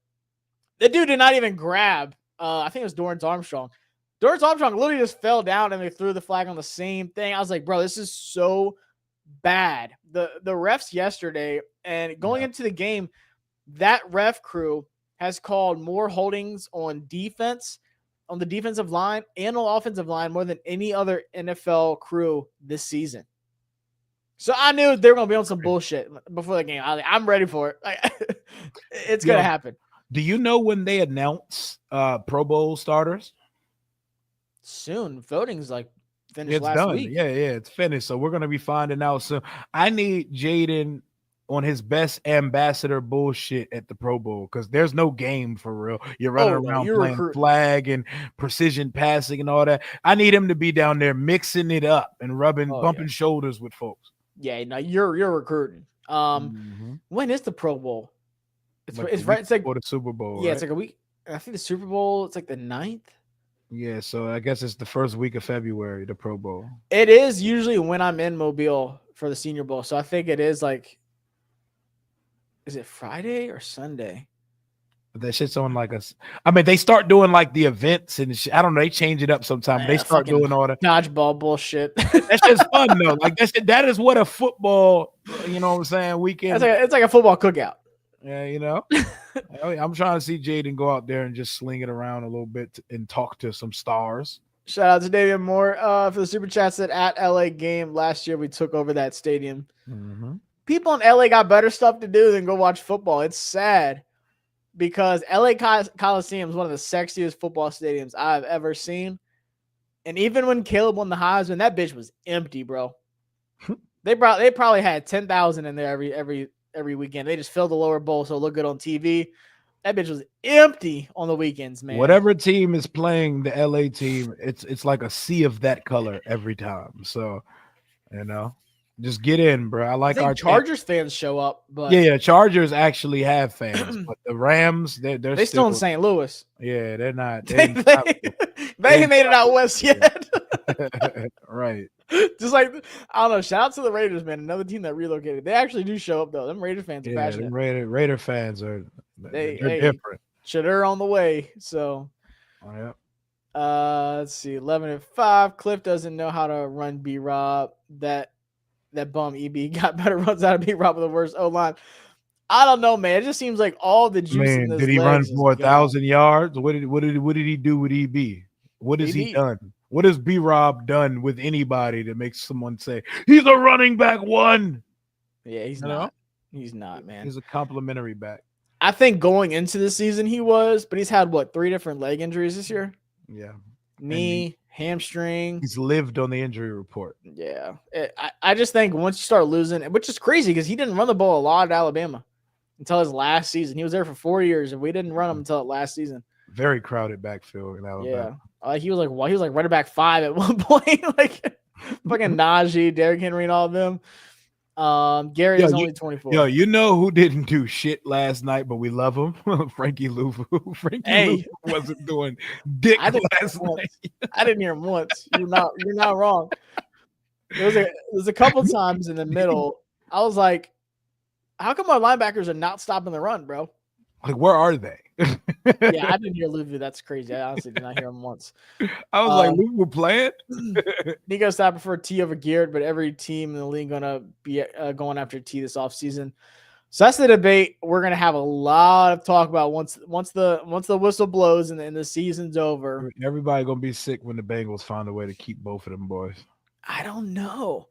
The dude did not even grab. I think it was Dorrance Armstrong. Dorrance Armstrong literally just fell down and they threw the flag on the same thing. I was like, bro, this is so bad. The refs yesterday and going into the game, that ref crew has called more holdings on defense, on the defensive line and on the offensive line more than any other NFL crew this season. So I knew they were gonna be on some bullshit before the game. I'm ready for it. It's gonna happen. Do you know when they announce Pro Bowl starters? Soon. Voting's like finished It's last done. week. Yeah, it's finished. So we're gonna be finding out soon. I need Jaden on his best ambassador bullshit at the Pro Bowl because there's no game for real. You're running around playing flag and precision passing and all that. I need him to be down there mixing it up and bumping shoulders with folks. Yeah, no, you're recruiting. When is the Pro Bowl? It's right. It's like for the Super Bowl. Yeah, right? It's like a week. I think the Super Bowl. It's like the 9th. Yeah, so I guess it's the first week of February, the Pro Bowl. It is usually when I'm in Mobile for the Senior Bowl, so I think it is like. Is it Friday or Sunday? But that shit's on like I mean, they start doing like the events and shit. I don't know. They change it up sometimes. They start doing all the dodgeball bullshit. That's just fun though. Like that is what a football, you know what I'm saying, weekend. It's like a football cookout. Yeah, you know. I'm trying to see Jaden go out there and just sling it around a little bit and talk to some stars. Shout out to David Moore for the super chat. Said at LA game last year we took over that stadium. Mm-hmm. People in LA got better stuff to do than go watch football. It's sad because LA Coliseum is one of the sexiest football stadiums I've ever seen. And even when Caleb won the Heisman, that bitch was empty, bro. They probably had 10,000 in there every weekend. They just filled the lower bowl so it looked good on TV. That bitch was empty on the weekends, man. Whatever team is playing the LA team, it's like a sea of that color every time. So, you know. Just get in, bro. I like our Chargers fans show up, but yeah, Chargers actually have fans, but the Rams, they're still in St. Louis. Yeah, they're not. They ain't made it out west yet. Right. Just like I don't know. Shout out to the Raiders, man. Another team that relocated. They actually do show up though. Them Raider fans are passionate. Raider fans are they're different. They're on the way. So, yeah. Let's see. 11-5. Cliff doesn't know how to run B-Rob. That bum EB got better runs out of B-Rob with the worst O-line. I don't know, man. It just seems like all the juice in this did he run for 1,000 yards? What did he do with EB? What has he done? What has B-Rob done with anybody that makes someone say he's a running back one? Yeah, he's not. He's not, man. He's a complimentary back. I think going into the season he was, but he's had 3 different leg injuries this year? Yeah. Knee, hamstring. He's lived on the injury report. Yeah. I just think once you start losing, which is crazy because he didn't run the ball a lot at Alabama until his last season. He was there for 4 years, and we didn't run him until last season. Very crowded backfield in Alabama. Yeah. He was like running back 5 at one point. Like fucking Najee, Derrick Henry, and all of them. Gary is only 24. Yo, you know who didn't do shit last night, but we love him? Frankie Louvu. Louvu wasn't doing dick last night. I didn't hear him once. You're not wrong. There was a couple times in the middle. I was like, how come our linebackers are not stopping the run, bro? Like, where are they? Yeah, I didn't hear Louvu. That's crazy. I honestly did not hear him once. I was like, Louvu playing? Nico said I prefer T over Garrett, but every team in the league gonna be going after T this offseason. So that's the debate. We're gonna have a lot of talk about once the whistle blows and the season's over. Everybody gonna be sick when the Bengals find a way to keep both of them boys. I don't know.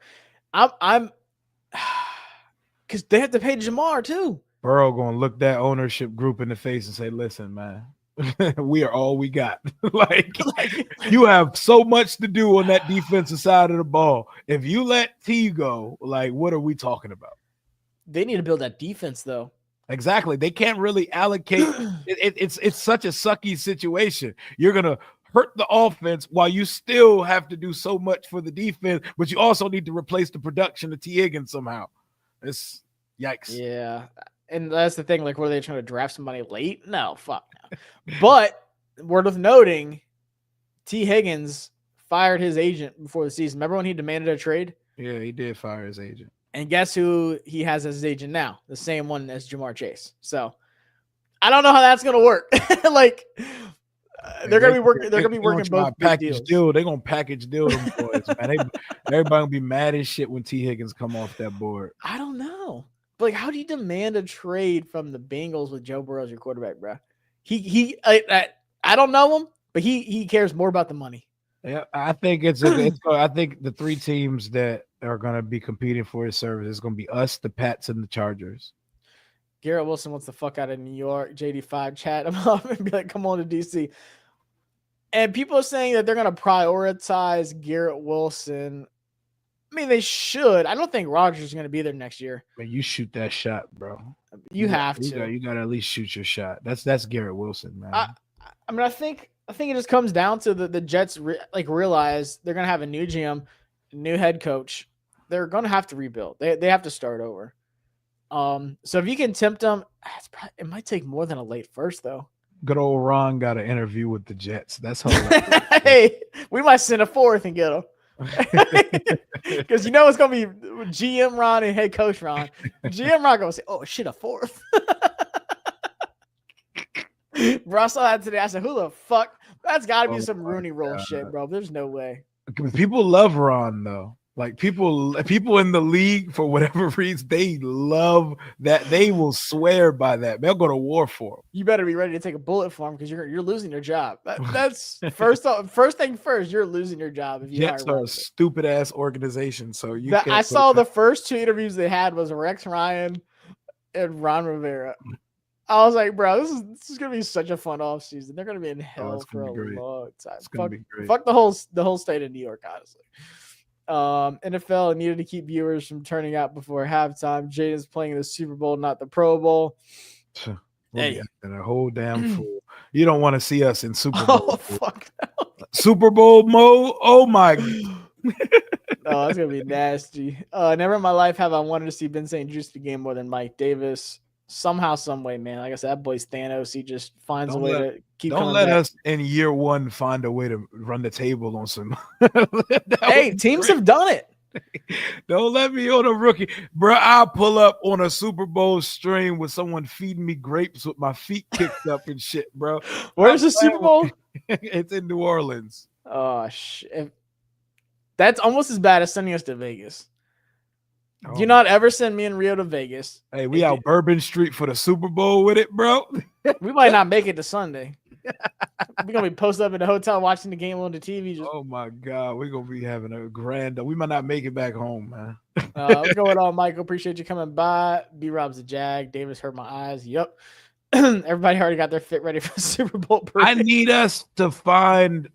I'm because they have to pay Jamar too. Burrow gonna look that ownership group in the face and say, "Listen, man, we are all we got. like you have so much to do on that defensive side of the ball. If you let T go, like, what are we talking about?" They need to build that defense, though. Exactly. They can't really allocate. It's such a sucky situation. You're gonna hurt the offense while you still have to do so much for the defense, but you also need to replace the production of T. Higgins somehow. It's yikes. Yeah. And that's the thing. Like, were they trying to draft somebody late? No, fuck no. But word of noting, T. Higgins fired his agent before the season. Remember when he demanded a trade? Yeah, he did fire his agent. And guess who he has as his agent now? The same one as Jamar Chase. So I don't know how that's gonna work. Like they're gonna be working. They're gonna be working both package deal. They're gonna package deal them boys, man. Everybody gonna be mad as shit when T. Higgins come off that board. I don't know. But like, how do you demand a trade from the Bengals with Joe Burrow as your quarterback, bro? I don't know him, but he cares more about the money. Yeah, I think I think the three teams that are going to be competing for his service is going to be us, the Pats, and the Chargers. Garrett Wilson wants the fuck out of New York. JD5 chat him up and be like, come on to DC. And people are saying that they're going to prioritize Garrett Wilson. I mean, they should. I don't think Rodgers is going to be there next year. Man, you shoot that shot, bro. You have to. You got to at least shoot your shot. That's Garrett Wilson, man. I mean, I think it just comes down to the Jets realize they're going to have a new GM, new head coach. They're going to have to rebuild. They have to start over. So if you can tempt them, it might take more than a late first, though. Good old Ron got an interview with the Jets. That's hilarious. Hey, we might send a fourth and get him. Because you know it's going to be GM Ron and head coach Ron. GM Ron going to say, oh, shit, a fourth. Bro, I saw that today. I said, who the fuck? That's got to be some Rooney Rule shit, bro. There's no way. People love Ron, though. Like people in the league, for whatever reason, they love that. They will swear by that. They'll go to war for him. You better be ready to take a bullet for him because you're losing your job. That's first thing first. You're losing your job if you Jets are a stupid ass organization. So I saw the first two interviews they had was Rex Ryan and Ron Rivera. I was like, bro, this is gonna be such a fun offseason. They're gonna be in hell for a long time. Fuck the whole state of New York, honestly. NFL needed to keep viewers from turning out before halftime. Jaden's playing in the Super Bowl, not the Pro Bowl. Hey, and a whole damn fool. You don't want to see us in Super Bowl. Oh, fuck no. Super Bowl mode. Oh my. Oh, that's gonna be nasty. Never in my life have I wanted to see Ben St. Juste the game more than Mike Davis. Somehow, some way, man. Like I said, that boy's Thanos. He just finds a way to keep. Don't let us in year one find a way to run the table on some. Hey, teams have done it. Don't let me on a rookie, bro. I'll pull up on a Super Bowl stream with someone feeding me grapes with my feet kicked up and shit, bro. Where's the Super Bowl? It's in New Orleans. Oh shit! That's almost as bad as sending us to Vegas. Do not ever send me and Rio to Vegas. Hey, we out Bourbon Street for the Super Bowl with it, bro. We might not make it to Sunday. We're going to be posted up in the hotel watching the game on the TV. Oh, my God. We're going to be having a grand – we might not make it back home, man. What's going on, Michael? Appreciate you coming by. B-Rob's a Jag. Davis hurt my eyes. Yep. Everybody already got their fit ready for the Super Bowl parade. I need us to find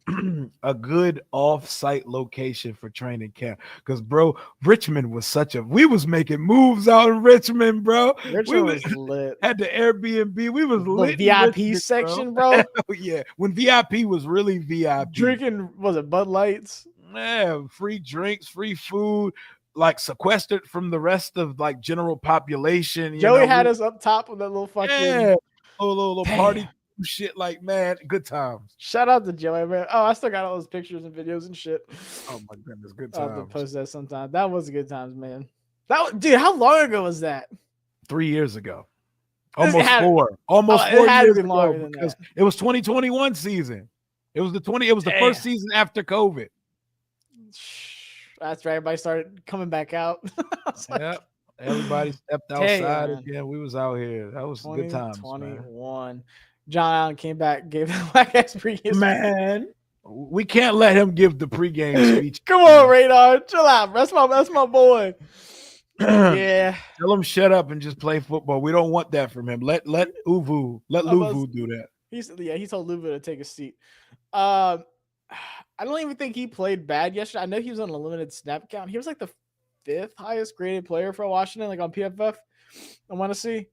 a good off-site location for training camp because, bro, Richmond was we was making moves out in Richmond, bro. Richmond was lit. Had the Airbnb. We was lit. The VIP Richmond, section, bro. Yeah, when VIP was really VIP. Drinking, was it Bud Lights? Yeah, free drinks, free food. Like sequestered from the rest of like general population. Joey had us up top with that little fucking little party shit. Like, man, good times. Shout out to Joey, man. Oh, I still got all those pictures and videos and shit. Oh my goodness, good times. I'll have to post that sometime. That was good times, man. Dude, how long ago was that? 3 years ago. Almost 4. Almost 4 years ago because it was 2021 season. It was the first season after COVID. That's right. Everybody started coming back out. Yep. Everybody stepped outside again. We was out here. That was good times. 21. John Allen came back, gave the black ass pregame. Man, we can't let him give the pregame speech. Come on, Radar. Chill out. That's my boy. Yeah. Tell him shut up and just play football. We don't want that from him. Let Luvu do that. He told Luvu to take a seat. I don't even think he played bad yesterday. I know he was on a limited snap count. He was like the 5th highest graded player for Washington, like on PFF. I want to see.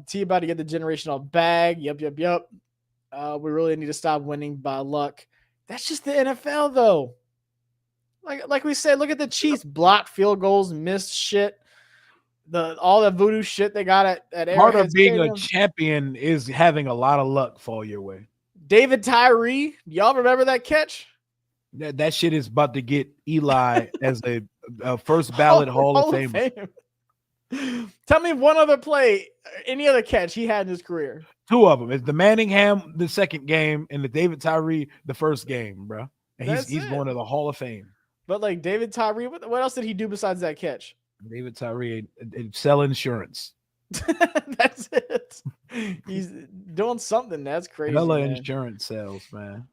T about to get the generational bag. Yep. We really need to stop winning by luck. That's just the NFL, though. Like we said, look at the Chiefs. Blocked field goals, missed shit. All the voodoo shit they got at Arrowhead Part of being Stadium. A champion is having a lot of luck fall your way. David Tyree, y'all remember that catch? That shit is about to get Eli as a first ballot Hall of Famer. Tell me one other play, any other catch he had in his career. 2 of them. It's the Manningham, the second game, and the David Tyree, the first game, bro. And he's going to the Hall of Fame. But like David Tyree, what else did he do besides that catch? David Tyree sell insurance. That's it. He's doing something. That's crazy. Hella insurance sales, man.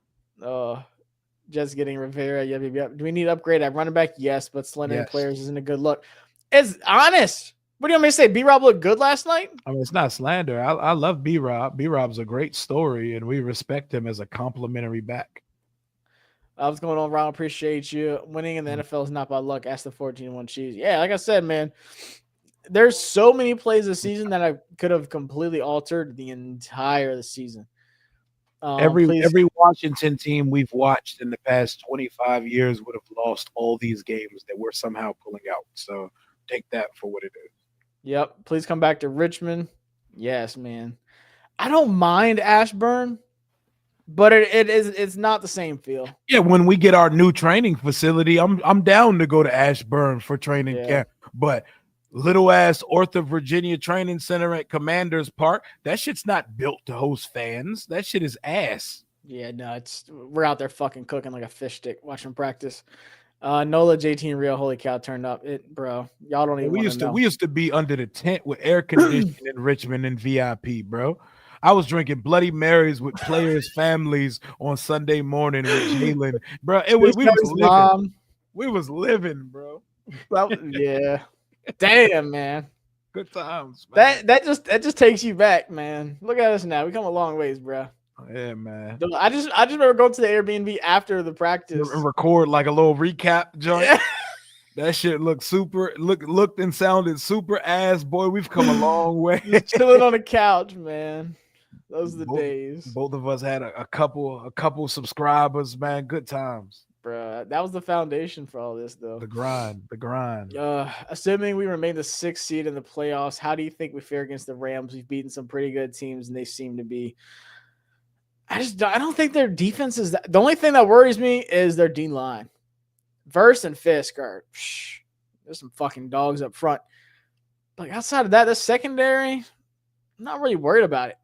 Just getting Rivera. Yep. Do we need to upgrade at running back? Yes, but slendering Yes. players isn't a good look. It's honest. What do you want me to say? B-Rob looked good last night? I mean, it's not slander. I love B-Rob. B-Rob's a great story, and we respect him as a complimentary back. What's going on, Ron? Appreciate you. Winning in the NFL is not by luck. Ask the 14-1 Chiefs. Yeah, like I said, man, there's so many plays this season that I could have completely altered the entire season. Every Washington team we've watched in the past 25 years would have lost all these games that we're somehow pulling out. So take that for what it is. Yep. Please come back to Richmond. Yes, man. I don't mind Ashburn, but it's not the same feel. Yeah, when we get our new training facility, I'm down to go to Ashburn for training camp. But little ass Ortho Virginia Training Center at Commanders Park, that shit's not built to host fans. That shit is ass. Yeah, no, we're out there fucking cooking like a fish stick watching practice. Nola, JT, and Real, holy cow, turned up. Bro, y'all don't even know. We used to be under the tent with air conditioning in Richmond and VIP, bro. I was drinking Bloody Marys with players' families on Sunday morning with Jalen. Bro, we was living. We was living, bro. Yeah. Damn, man. Good times, man. That just takes you back, man. Look at us now. We come a long ways, bro. Yeah, man. I just remember going to the Airbnb after the practice and record like a little recap joint. Yeah. That shit looked and sounded super ass. Boy, we've come a long way. Just chilling on the couch, man. Those are the days. Both of us had a couple subscribers, man. Good times. Bro, that was the foundation for all this, though. The grind. Assuming we remain the 6th seed in the playoffs, how do you think we fare against the Rams? We've beaten some pretty good teams, and they seem to be. I don't think their defense is that. The only thing that worries me is their D line. Verse and Fisk are. There's some fucking dogs up front. Like outside of that, the secondary, I'm not really worried about it.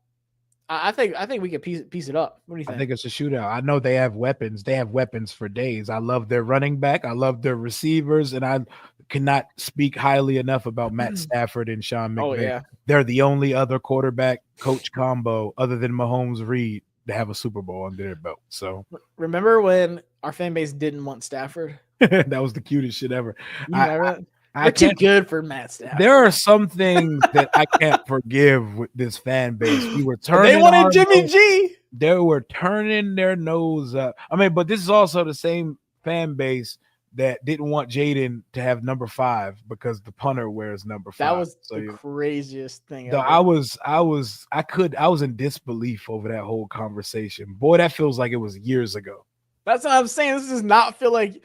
I think we can piece it up. What do you think? I think it's a shootout. I know they have weapons. They have weapons for days. I love their running back. I love their receivers, and I cannot speak highly enough about Matt Stafford and Sean McVay. Oh, yeah. They're the only other quarterback coach combo other than Mahomes Reed to have a Super Bowl under their belt. So remember when our fan base didn't want Stafford? That was the cutest shit ever. They're too good for Matt Stafford. There are some things that I can't forgive with this fan base. We were turning. They wanted Jimmy G. They were turning their nose up. I mean, but this is also the same fan base that didn't want Jaden to have number 5 because the punter wears number 5. That was the craziest thing ever. I was in disbelief over that whole conversation. Boy, that feels like it was years ago. That's what I'm saying. This does not feel like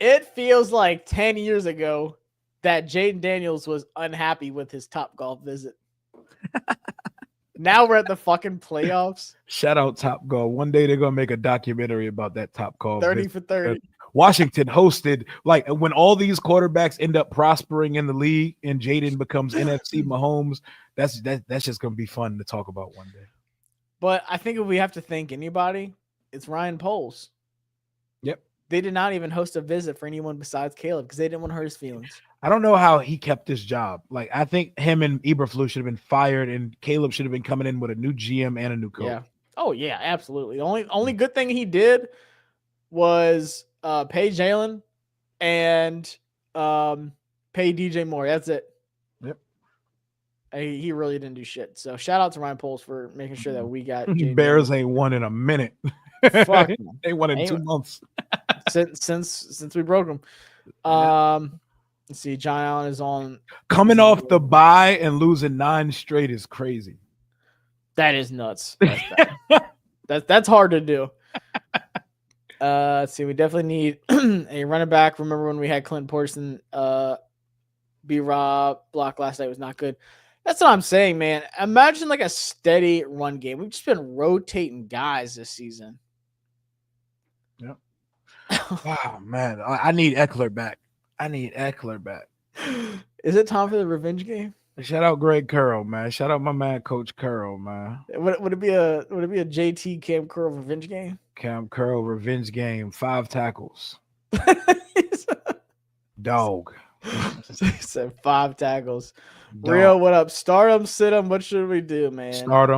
it feels like 10 years ago that Jaden Daniels was unhappy with his Topgolf visit. Now we're at the fucking playoffs. Shout out Topgolf. One day they're gonna make a documentary about that Topgolf. 30 for 30. Washington hosted, like when all these quarterbacks end up prospering in the league and Jaden becomes NFC Mahomes, that's just gonna be fun to talk about one day. But I think if we have to thank anybody, it's Ryan Poles. Yep. They did not even host a visit for anyone besides Caleb because they didn't want to hurt his feelings. I don't know how he kept this job. Like, I think him and Eberflus should have been fired, and Caleb should have been coming in with a new GM and a new coach. Yeah. Oh, yeah, absolutely. The only good thing he did was pay Jalen and pay DJ Moore. That's it. Yep. He really didn't do shit. So shout out to Ryan Poles for making sure that we got Bears ain't won in a minute. Fuck. They won in 2 months. since we broke them. Let's see. John Allen is on coming off the bye and losing 9 straight is crazy. That is nuts. That's hard to do. Let's see. We definitely need a running back. Remember when we had Clint Porson, B-Rob block last night was not good. That's what I'm saying, man. Imagine like a steady run game. We've just been rotating guys this season. Yep. Wow, man. I need Eckler back. Is it time for the revenge game? Shout out Greg Curl, man. Shout out my man, Coach Curl, man. Would it be a JT Cam Curl revenge game? Cam Curl revenge game. 5 tackles. Dog. He said 5 tackles. Dog. Real, what up? Start him, sit him. What should we do, man? Start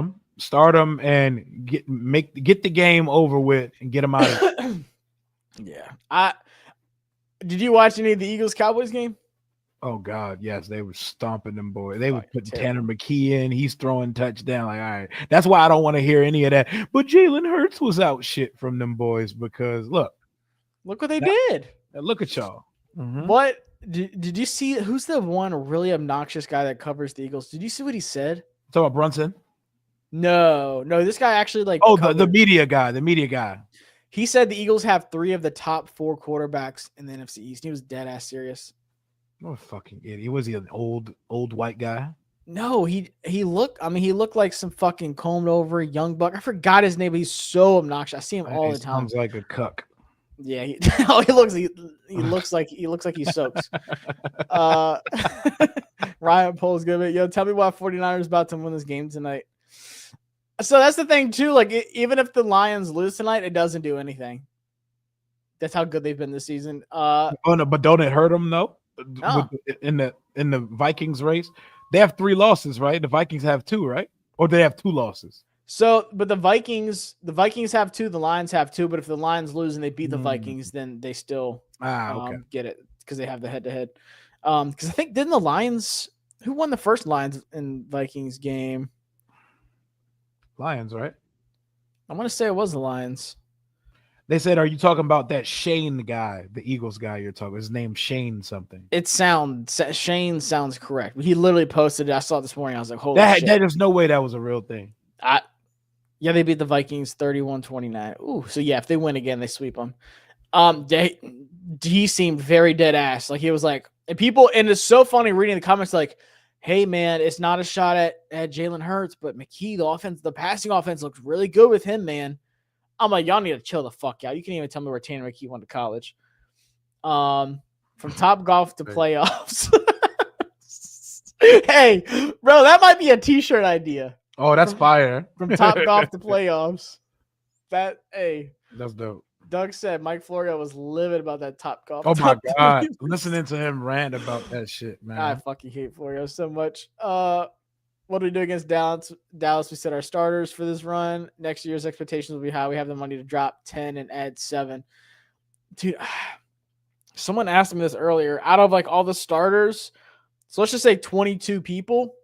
him, and get the game over with and get him out of it. Yeah. Did you watch any of the Eagles Cowboys game? Oh God, yes, they were stomping them boys. They were putting terrible. Tanner McKee in. He's throwing touchdown. Like, all right, that's why I don't want to hear any of that. But Jalen Hurts was out shit from them boys because look what they did. Look at y'all. Mm-hmm. What did you see? Who's the one really obnoxious guy that covers the Eagles? Did you see what he said? Talking about Brunson? No. This guy actually the media guy. He said the Eagles have 3 of the top 4 quarterbacks in the NFC East. He was dead ass serious. What a fucking idiot. Was he an old white guy? No, he looked like some fucking combed over young buck. I forgot his name, but he's so obnoxious. I see him all the time. Sounds like a cuck. Yeah, he looks like he soaks. Ryan Pohl's good. Yo, tell me why 49ers about to win this game tonight. So that's the thing too. Like even if the Lions lose tonight, it doesn't do anything. That's how good they've been this season. Oh no, but don't it hurt them though? No. In the Vikings race, they have 3 losses, right? The Vikings have 2, right? Or they have 2 losses. So, but the Vikings have 2, the Lions have 2. But if the Lions lose and they beat the Vikings, then they still get it because they have the head-to-head. Because I think didn't the Lions who won the first Lions and Vikings game? Lions, right? I want to say it was the Lions. They said, "Are you talking about that Shane guy, the Eagles guy you're talking? His name's Shane something." Shane sounds correct. He literally posted it. I saw it this morning. I was like, "Holy shit!" There's no way that was a real thing. Yeah, they beat the Vikings 31-29. Ooh, so yeah, if they win again, they sweep them. He seemed very dead ass. Like he was like, and it's so funny reading the comments like, "Hey man, it's not a shot at Jalen Hurts, but McKee, the passing offense looks really good with him, man." I'm like, y'all need to chill the fuck out. You can't even tell me where Tanner McKee went to college. From Top Golf to Playoffs. Hey, bro, that might be a t-shirt idea. Oh, that's fire. From Top Golf to Playoffs. That's dope. Doug said Mike Florio was livid about that Top Golf. Oh my God. Listening to him rant about that shit, man. I fucking hate Florio so much. What do we do against Dallas? We set our starters for this run. Next year's expectations will be high. We have the money to drop 10 and add 7. Dude, someone asked me this earlier. Out of like all the starters, so let's just say 22 people,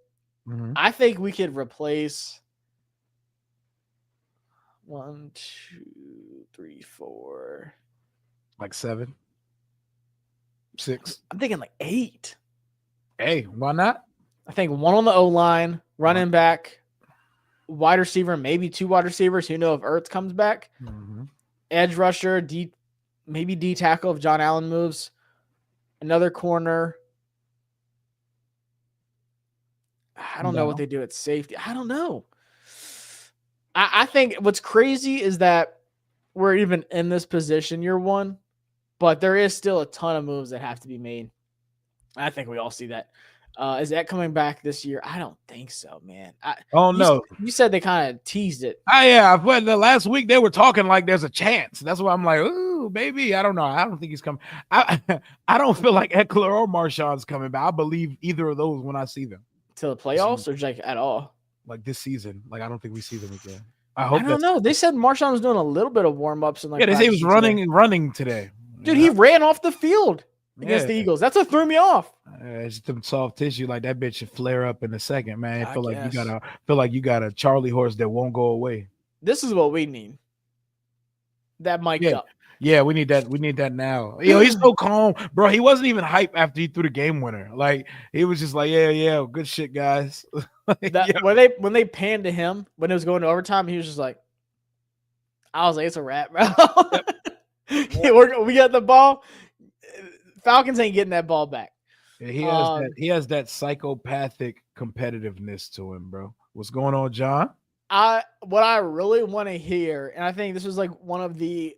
I think we could replace 1, 2, 3, 4. Like 7? 6? I'm thinking like 8. Hey, why not? I think 1 on the O-line, running back, wide receiver, maybe 2 wide receivers. Who knows if Ertz comes back? Edge rusher, maybe D tackle if John Allen moves. Another corner. I don't know what they do at safety. I don't know. I think what's crazy is that we're even in this position year 1, but there is still a ton of moves that have to be made. I think we all see that. Is that coming back this year? I don't think so, man. No. You said they kind of teased it. Yeah. But the last week they were talking like there's a chance. That's why I'm like, ooh, baby. I don't know. I don't think he's coming. I don't feel like Eckler or Marshawn's coming back. I believe either of those when I see them. To the playoffs or just like at all? Like this season. Like I don't think we see them again. I don't know. They said Marshawn was doing a little bit of warm-ups. And they say he was running today. Dude, he ran off the field against the Eagles. That's what threw me off. It's some soft tissue. Like that bitch should flare up in a second, man. I feel like you got a Charlie horse that won't go away. This is what we need. That mic up. Yeah, we need that. We need that now. He's so calm, bro. He wasn't even hype after he threw the game winner. Like he was just like, yeah, good shit, guys. When they panned to him when it was going to overtime, he was just like, I was like, it's a wrap, bro. We got the ball. Falcons ain't getting that ball back. Yeah, he has that psychopathic competitiveness to him, bro. What's going on, John? What I really want to hear, and I think this was like one of the,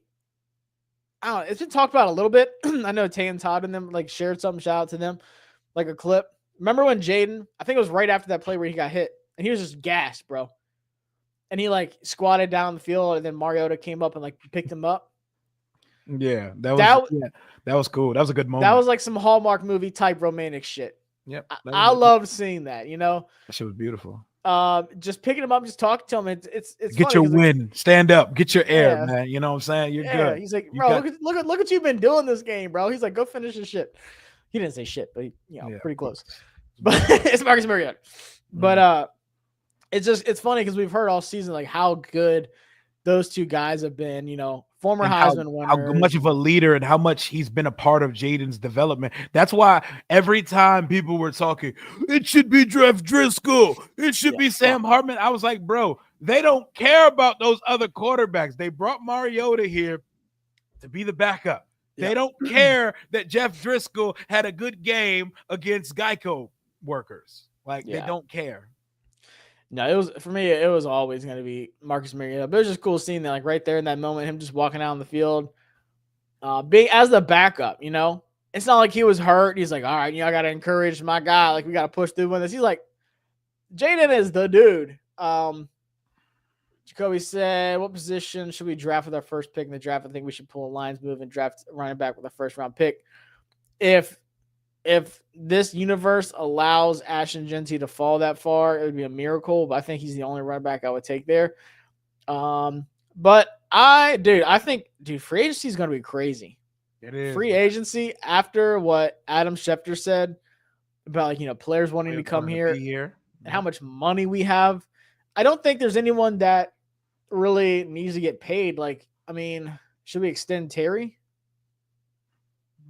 I don't know, it's been talked about a little bit. I know Tay and Todd and them like shared something, shout out to them, like a clip. Remember when Jaden, I think it was right after that play where he got hit, and he was just gassed, bro. And he like squatted down the field, and then Mariota came up and like picked him up. Yeah, that was cool. That was a good moment. That was like some Hallmark movie type romantic shit. Yep. I love seeing that, That shit was beautiful. Just picking him up, just talking to him. It's Get funny your 'cause, like, win. Stand up. Get your air, yeah, man. You know what I'm saying? You're yeah. good. He's like, You bro, got look what you've been doing this game, bro. He's like, go finish your shit. He didn't say shit, but yeah, pretty of close. course. But it's Marcus Mariota. But Mm. it's funny because we've heard all season like how good those two guys have been. Former And Heisman how winners. much of a leader and how much he's been a part of Jaden's development. That's why every time people were talking, it should be Jeff Driscoll, it should be Sam Hartman. I was like, bro, they don't care about those other quarterbacks. They brought Mariota here to be the backup. They don't care that Jeff Driscoll had a good game against Geico workers. Like, they don't care. No, it was for me. It was always going to be Marcus Mariota. But it was just cool seeing that, like right there in that moment, him just walking out on the field, being as the backup. It's not like he was hurt. He's like, all right, I got to encourage my guy. Like we got to push through with this. He's like, Jaden is the dude. Jacoby said, what position should we draft with our first pick in the draft? I think we should pull a Lions move and draft running back with a first round pick. If this universe allows Ashton Genty to fall that far, it would be a miracle. But I think he's the only running back I would take there. But I think free agency is going to be crazy. It is. Free agency after what Adam Schefter said about players wanting to come here and how much money we have. I don't think there's anyone that really needs to get paid. Like, I mean, should we extend Terry?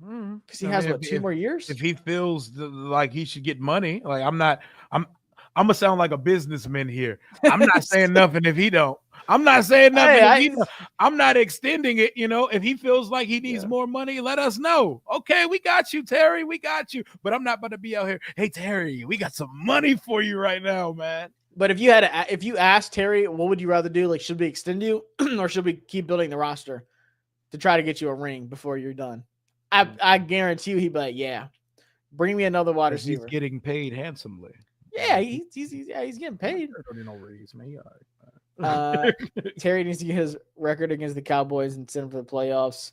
Because he has 2 more years. If he feels like he should get money, like I'm gonna sound like a businessman here. I'm not saying nothing if he don't. I'm not saying nothing if he don't. I'm not extending it. If he feels like he needs more money, let us know. Okay, we got you, Terry. We got you. But I'm not about to be out here. Hey, Terry, we got some money for you right now, man. But if you asked Terry, what would you rather do? Like, should we extend you or should we keep building the roster to try to get you a ring before you're done? I guarantee you he'd be like, yeah, bring me another wide receiver. He's getting paid handsomely. Yeah, he's getting paid. No raise, man. Terry needs to get his record against the Cowboys and send him for the playoffs.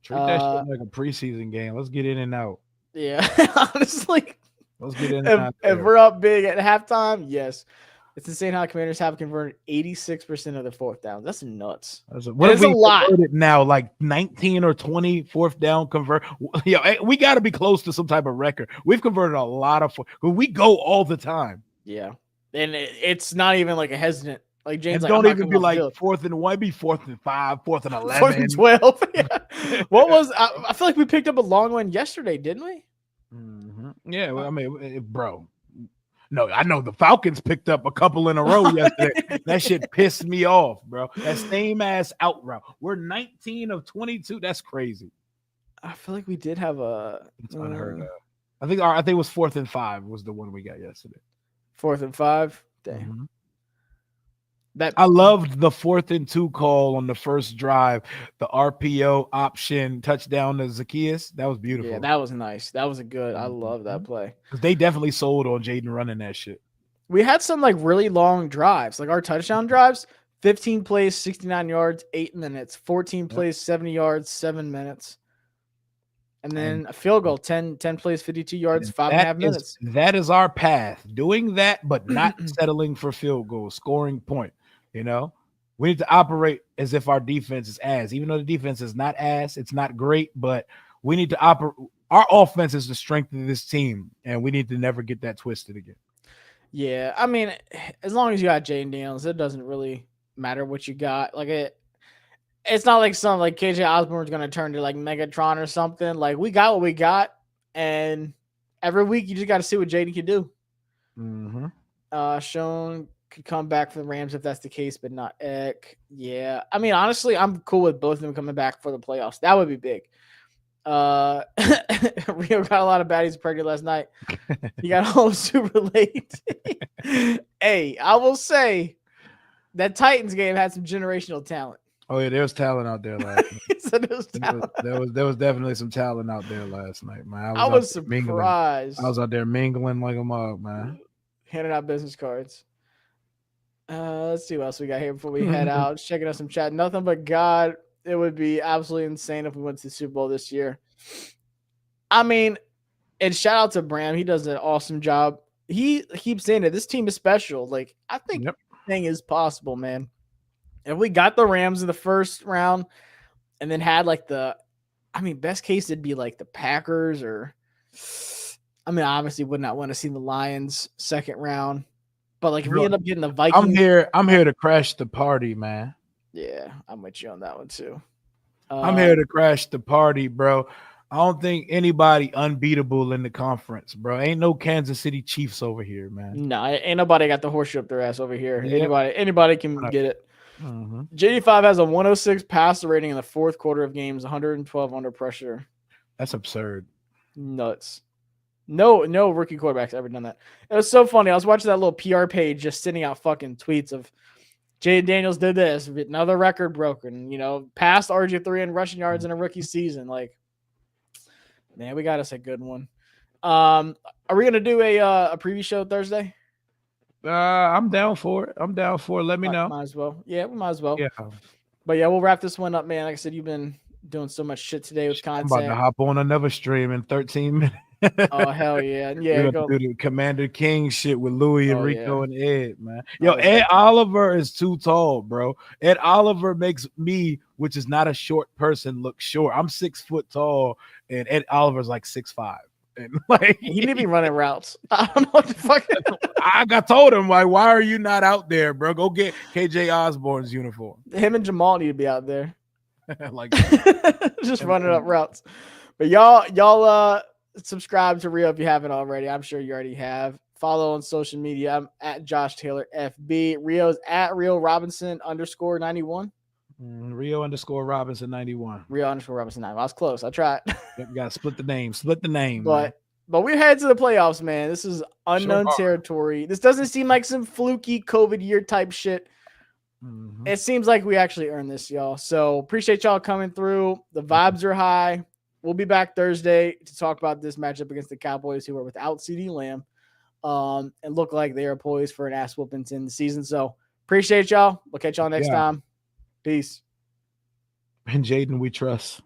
Treat that shit like a preseason game. Let's get in and out. Yeah, honestly. Let's get in and out. If we're up big at halftime, yes. It's insane how Commanders have converted 86% of their fourth down. That's nuts. What if we converted now, like 19 or 20 fourth down convert? We got to be close to some type of record. We've converted a lot of we go all the time. Yeah, and it's not even like a hesitant. Like James, don't even be like 4th and 1, be 4th and 5, 4th and 11, 4th and 12. Yeah. What was? I feel like we picked up a long one yesterday, didn't we? Mm-hmm. Yeah, well, I mean, bro. No, I know the Falcons picked up a couple in a row yesterday. That shit pissed me off, bro. That same ass out route. We're 19 of 22. That's crazy. I feel like we did have it's unheard of. I think it was 4th and 5 was the one we got yesterday. 4th and 5. Damn. Mm-hmm. I loved the 4th and 2 call on the first drive, the RPO option touchdown to Zacchaeus. That was beautiful. Yeah, that was nice. That was a good. I love that play. They definitely sold on Jaden running that shit. We had some like really long drives, like our touchdown drives. 15 plays, 69 yards, 8 minutes. 14 plays, 70 yards, 7 minutes. And then a field goal, 10 plays, 52 yards, 5.5 minutes. That is our path. Doing that, but not settling for field goals, scoring point. We need to operate as if our defense is ass. Even though the defense is not ass, it's not great, but we need to operate. Our offense is the strength of this team, and we need to never get that twisted again. Yeah, I mean, as long as you got Jaden Daniels, it doesn't really matter what you got. Like it's not like something like KJ Osborne's going to turn to like Megatron or something. Like we got what we got, and every week you just got to see what Jaden can do. Mm-hmm. Sean could come back for the Rams if that's the case, but not Eck. Yeah, I mean, honestly, I'm cool with both of them coming back for the playoffs. That would be big. Rio got a lot of baddies pregnant last night. He got home super late. Hey, I will say that Titans game had some generational talent. Oh yeah, there was talent out there last night. So there was definitely some talent out there last night, man. I was surprised. I was out there mingling like a mug, man. Handing out business cards. Let's see what else we got here before we head out. Just checking out some chat. Nothing but God. It would be absolutely insane if we went to the Super Bowl this year. I mean, and shout out to Bram. He does an awesome job he keeps saying that this team is special. Like, I think Yep. anything is possible, man. If we got the Rams in the first round and then had like best case it'd be like the Packers or obviously would not want to see the Lions second round. But like if we end up getting the Vikings. I'm here to crash the party, man. Yeah, I'm with you on that one too. I'm here to crash the party, bro. I don't think anybody unbeatable in the conference, bro. Ain't no Kansas City Chiefs over here, man. No, ain't nobody got the horseshoe up their ass over here. Yep. Anybody can get it. Mm-hmm. JD5 has a 106 passer rating in the fourth quarter of games, 112 under pressure. That's absurd. Nuts. No rookie quarterback's ever done that. It was so funny. I was watching that little PR page just sending out fucking tweets of Jaden Daniels did this, another record broken, passed RG3 in rushing yards in a rookie season. Like, man, we got us a good one. Are we gonna do a preview show Thursday? I'm down for it. Let me know. Might as well. Yeah, we might as well. Yeah. But yeah, we'll wrap this one up, man. Like I said, you've been doing so much shit today with content. I'm about to hop on another stream in 13 minutes. Oh, hell yeah. Yeah, we're gonna do the Commander King shit with Louis and Rico and Ed, man. Yo, Ed Oliver is too tall, bro. Ed Oliver makes me, which is not a short person, look short. I'm 6 foot tall, and Ed Oliver's like 6'5". And like he need to be running routes. I don't know what the fuck. I told him, like, why are you not out there, bro? Go get KJ Osborne's uniform. Him and Jamal need to be out there. Like just running up routes. But y'all subscribe to Rio if you haven't already. I'm sure you already have. Follow on social media. I'm at Josh Taylor FB. Rio's at Rio Robinson _91. Rio _Robinson 91. Rio _Robinson 91. I was close. I tried. You gotta split the name. But we're headed to the playoffs, man. This is unknown territory. This doesn't seem like some fluky COVID year type shit. Mm-hmm. It seems like we actually earned this, y'all. So appreciate y'all coming through. The vibes are high. We'll be back Thursday to talk about this matchup against the Cowboys, who are without CeeDee Lamb, and look like they are poised for an ass whooping in the season. So appreciate y'all. We'll catch y'all next time. Peace. And Jaden, we trust.